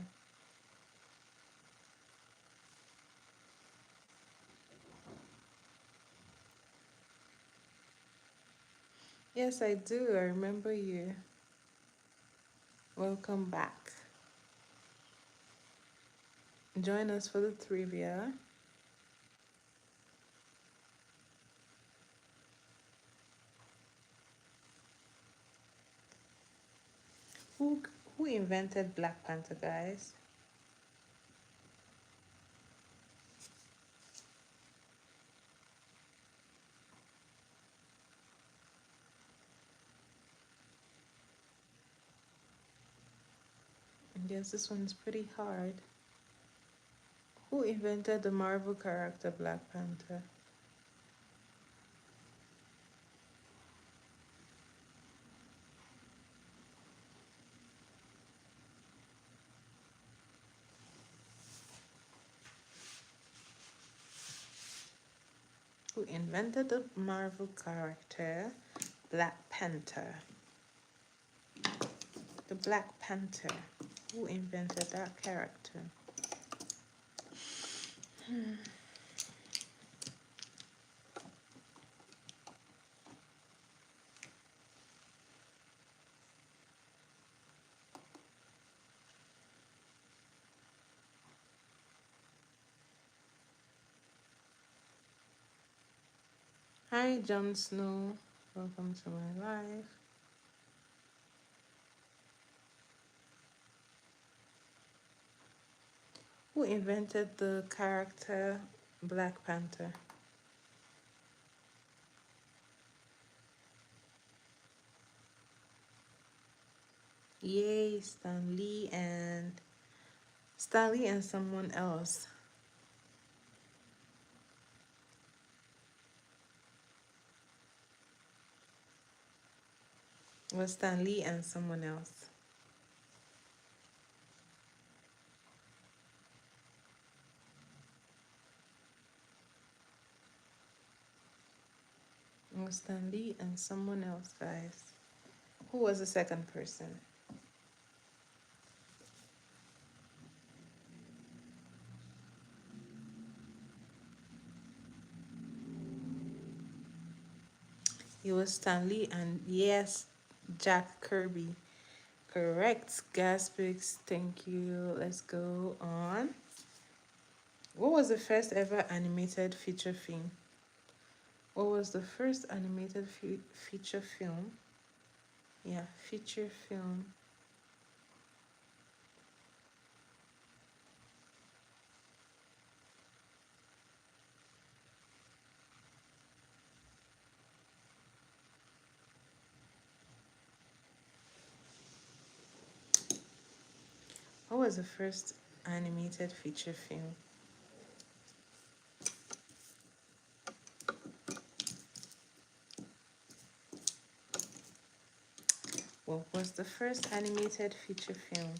Yes, I do. I remember you. Welcome back. Join us for the trivia. Who who invented Black Panther, guys? And yes, this one's pretty hard. Who invented the Marvel character Black Panther? Who invented the Marvel character Black Panther? The Black Panther. Who invented that character? Hi, Jon Snow. Welcome to my live. Who invented the character Black Panther? Yay, Stan Lee and someone else. Was Stan Lee and someone else? Was Stan Lee and someone else, guys? Who was the second person? It was Stan Lee and yes, Jack Kirby. Correct, Gaspix. Thank you. Let's go on. What was the first ever animated feature film? What was the first animated feature film? Yeah, feature film. What was the first animated feature film? What was the first animated feature film?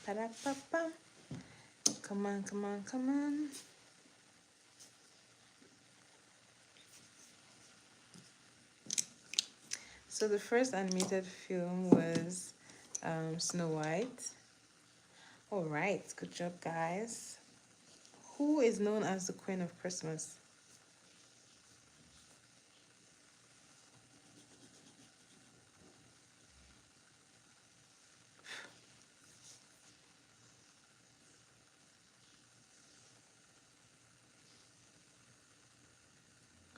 Pa-da-pa-pa. Come on, come on, come on. So the first animated film was Snow White. All right, good job, guys. Who is known as the Queen of Christmas?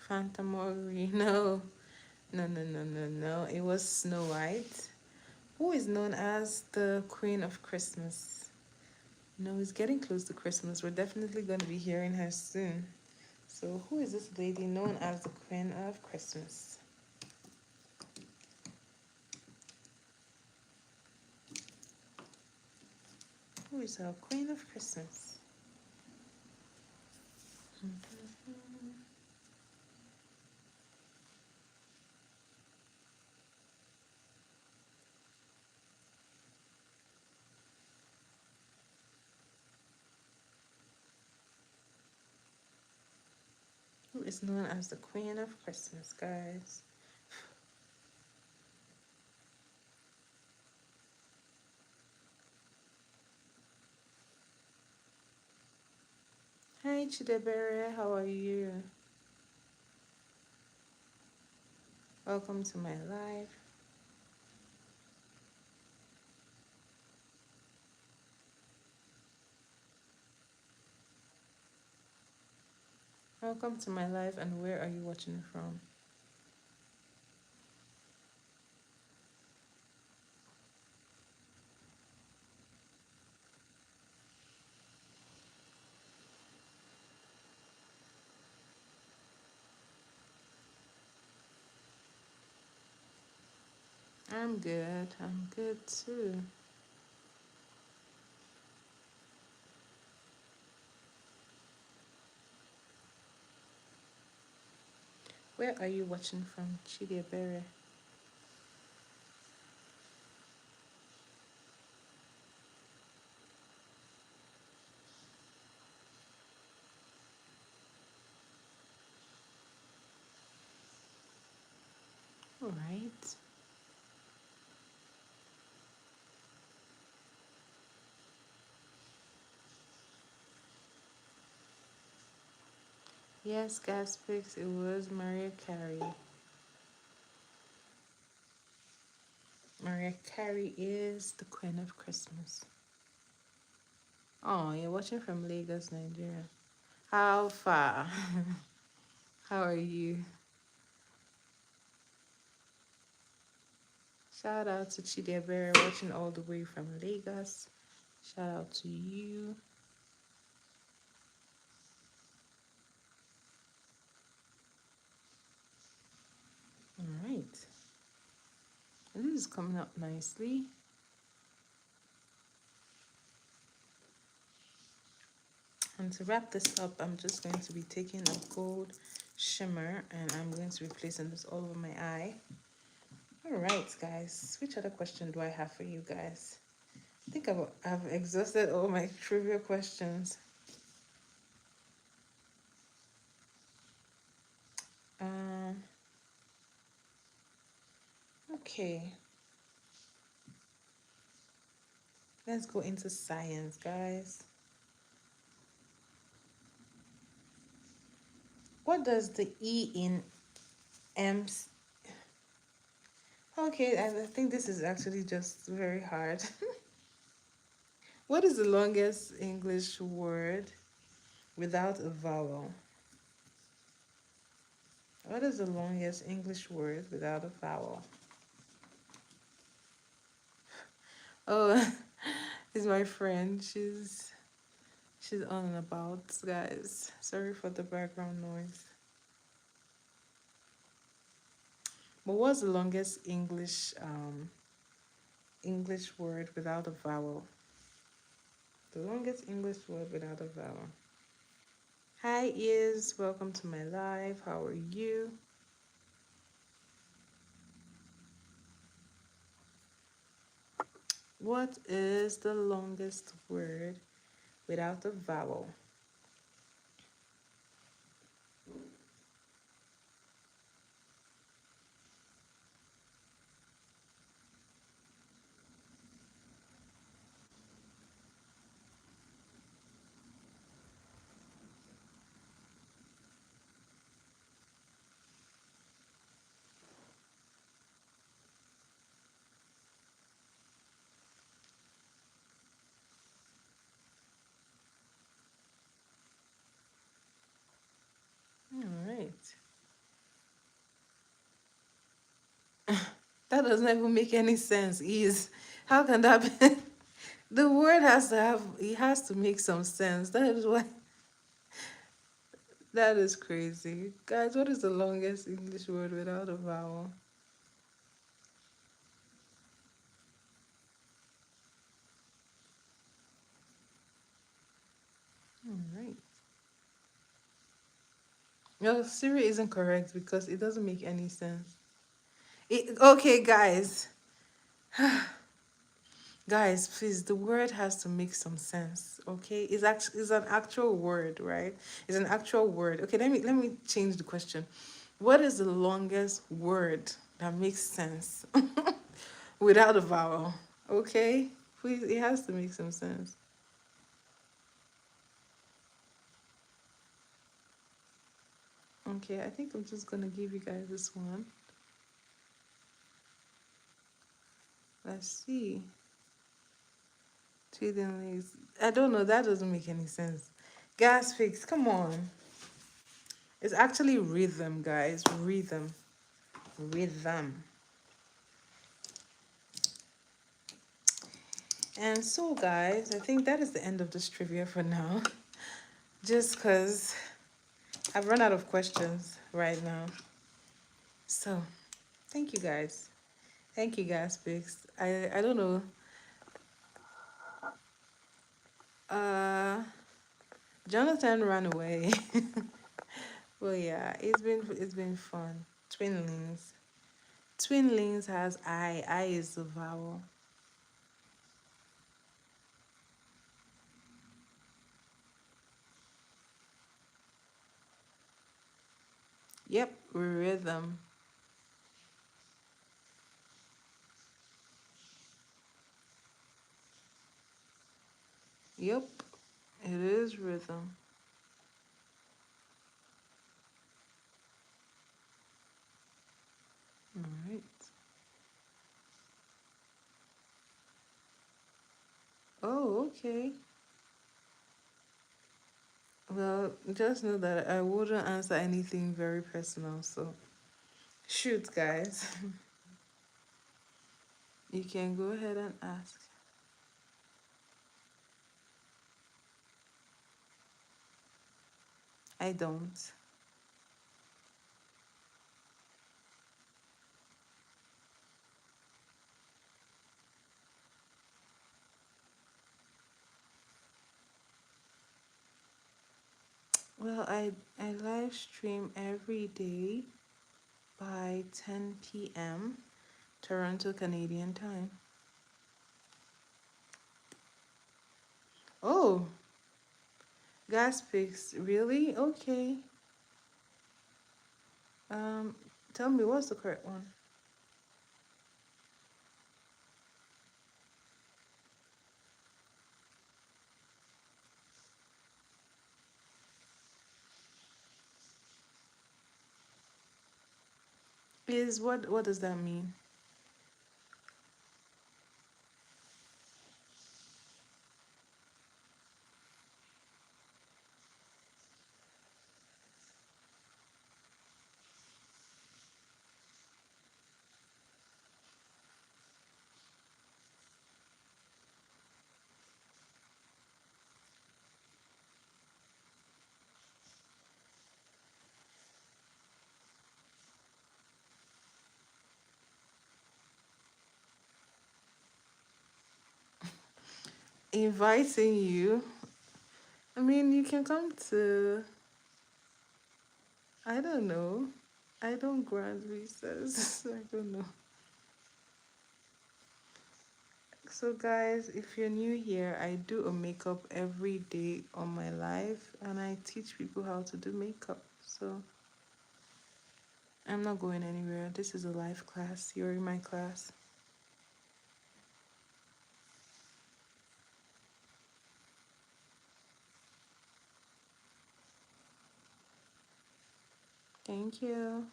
Phantomori. No, no, no, no, no, no. It was Snow White. Who is known as the Queen of Christmas? No, it's getting close to Christmas. We're definitely going to be hearing her soon. So, who is this lady known as the Queen of Christmas? Who is our Queen of Christmas? Who is known as the Queen of Christmas, guys? Hi, Chidebere. How are you? Welcome to my live. Welcome to my live, and where are you watching from? I'm good. I'm good too. Where are you watching from, Chidebere? All right. Yes, gas picks. It was Mariah Carey. Mariah Carey is the Queen of Christmas. Oh, you're watching from Lagos, Nigeria. How far? How are you? Shout out to Chidebere watching all the way from Lagos. Shout out to you. All right. And this is coming up nicely. And to wrap this up, I'm just going to be taking a gold shimmer and I'm going to be placing this all over my eye. All right, guys. Which other question do I have for you guys? I think I've exhausted all my trivia questions. Um, okay. Let's go into science, guys. What does the E in M? Okay, I think this is actually just very hard. What is the longest English word without a vowel? What is the longest English word without a vowel? Oh, it's my friend. She's on and about, guys. Sorry for the background noise. But what's the longest English word without a vowel? The longest English word without a vowel. Hi, Iz. Welcome to my live. How are you? What is the longest word without a vowel? All right. That doesn't even make any sense. Is how can that be? The word has to have, it has to make some sense. That is why, that is crazy. Guys, what is the longest English word without a vowel? All right. No, Siri isn't correct because it doesn't make any sense. Okay, guys. Guys, please, the word has to make some sense, okay? It's an actual word, right? It's an actual word. Okay, let me change the question. What is the longest word that makes sense without a vowel? Okay? Please, it has to make some sense. Okay, I think I'm just gonna give you guys this one. Let's see. Tweeting leaves. I don't know, that doesn't make any sense. Gas fix, come on. It's actually rhythm, guys. Rhythm. Rhythm. And so, guys, I think that is the end of this trivia for now. Just because I've run out of questions right now. So, thank you guys. Thank you, guys. Pix. I don't know. Uh, Jonathan ran away. Well, yeah, it's been fun. Twinlings. Twinlings has I. I is the vowel. Yep, rhythm. Yep, it is rhythm. All right. Oh, okay. Well, just know that I wouldn't answer anything very personal, so shoot, guys. You can go ahead and ask. I don't. Well, I live stream every day by 10 p.m. Toronto Canadian time. Oh, gas picks, really? Okay. Um, tell me what's the correct one? Is what does that mean? Inviting you. I mean, you can come to. I don't know. I don't grant visas. I don't know. So, guys, if you're new here, I do a makeup every day on my life, and I teach people how to do makeup. So, I'm not going anywhere. This is a live class. You're in my class. Thank you.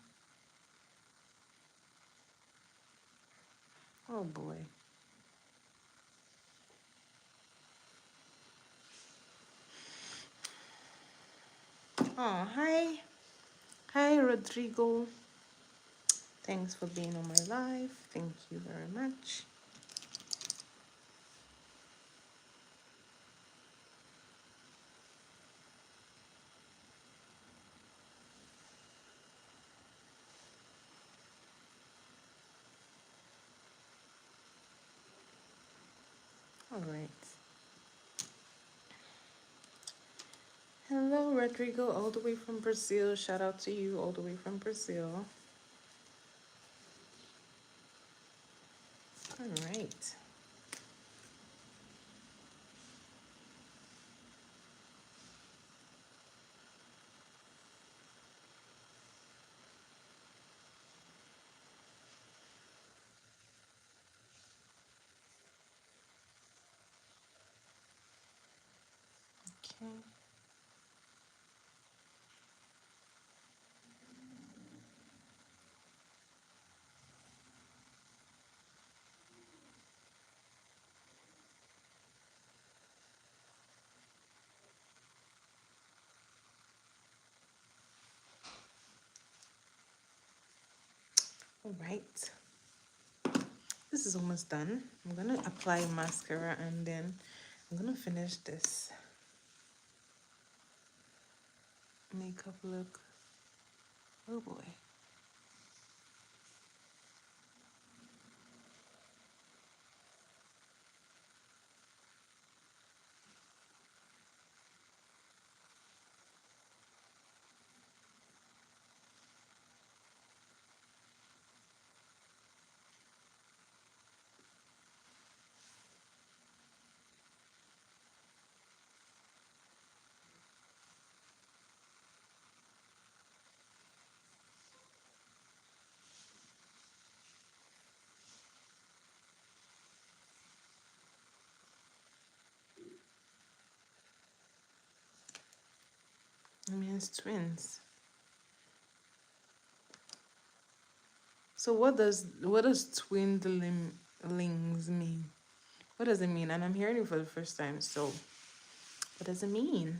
Oh boy. Oh, hi. Hi, Rodrigo. Thanks for being on my live. Thank you very much. All right. Hello, Rodrigo, all the way from Brazil. Shout out to you, all the way from Brazil. All right. Okay. All right. This is almost done. I'm gonna apply mascara and then I'm gonna finish this makeup look. Oh boy. I mean, it's twins. So what does twindlings mean? What does it mean? And I'm hearing it for the first time. So what does it mean?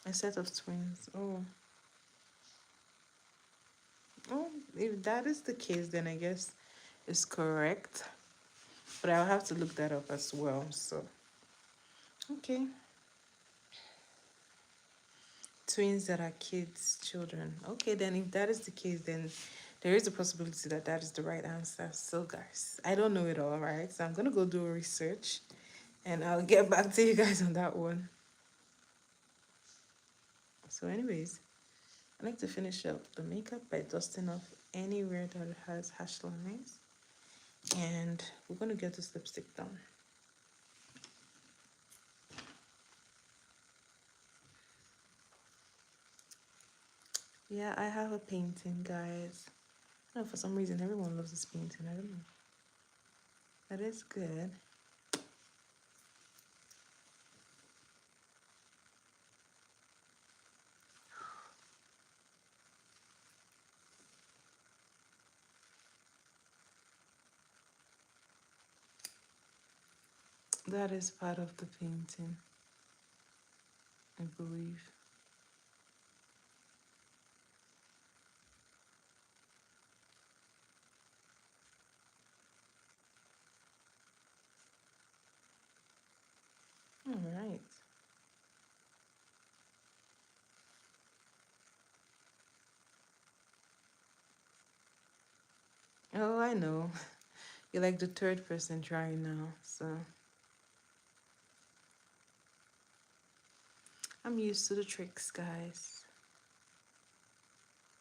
A set of twins. Oh, oh. If that is the case, then I guess it's correct. But I'll have to look that up as well. So okay. Twins that are kids, children. Okay, then if that is the case, then there is a possibility that that is the right answer. So, guys, I don't know it all, right? So I'm gonna go do a research, and I'll get back to you guys on that one. So, anyways, I like to finish up the makeup by dusting off anywhere that has hash lines, and we're gonna get this lipstick done. Yeah, I have a painting, guys. No, for some reason everyone loves this painting. I don't know. That is good. That is part of the painting, I believe. All right. Oh, I know. You're like the third person trying now, so I'm used to the tricks, guys.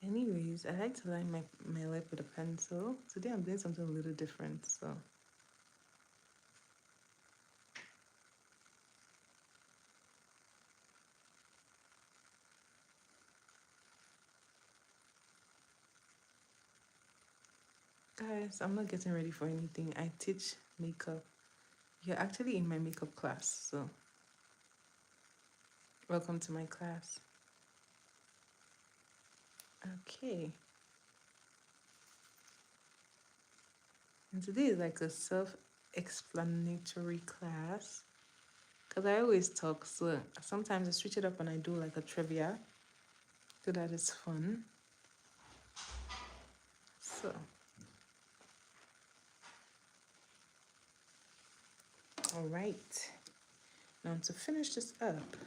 Anyways, I like to line my lip with a pencil. Today I'm doing something a little different, so. Guys, I'm not getting ready for anything. I teach makeup. You're actually in my makeup class, so welcome to my class. Okay. And today is like a self-explanatory class because I always talk, so sometimes I switch it up and I do like a trivia so that it's fun. So, all right. Now to finish this up,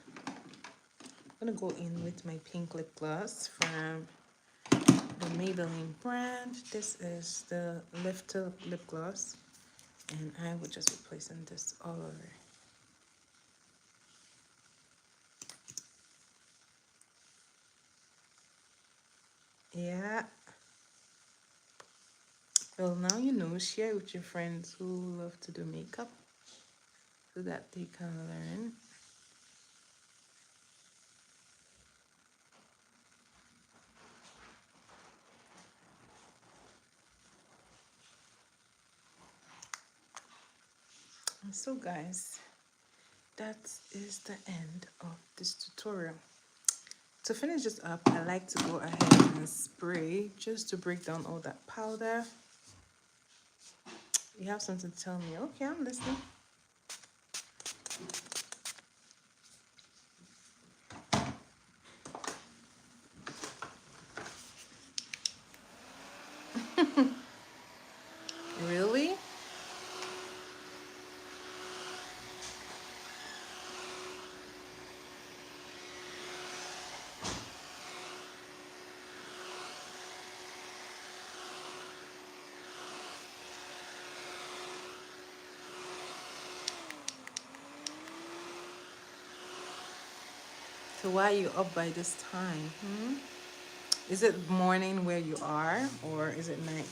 I'm gonna go in with my pink lip gloss from the Maybelline brand. This is the Lifter lip gloss, and I would just be placing this all over. Yeah. Well, now you know. Share with your friends who love to do makeup so that they can learn. And so, guys, that is the end of this tutorial. To finish this up, I like to go ahead and spray just to break down all that powder. You have something to tell me? Okay, I'm listening. Really? So why are you up by this time? Hmm? Is it morning where you are, or is it night?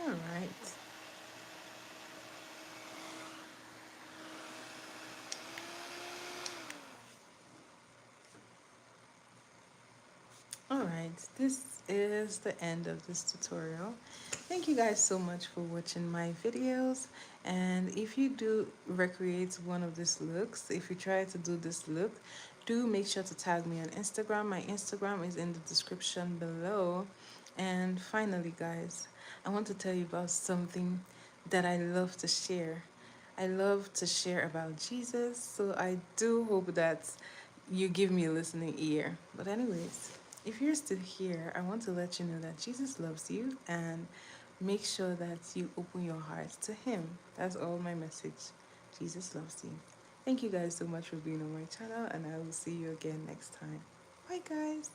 All right. Alright, this is the end of this tutorial. Thank you guys so much for watching my videos. And if you do recreate one of these looks, if you try to do this look, do make sure to tag me on Instagram. My Instagram is in the description below. And finally, guys, I want to tell you about something that I love to share. I love to share about Jesus, so I do hope that you give me a listening ear. But anyways, if you're still here, I want to let you know that Jesus loves you, and make sure that you open your heart to him. That's all my message. Jesus loves you. Thank you guys so much for being on my channel, and I will see you again next time. Bye guys.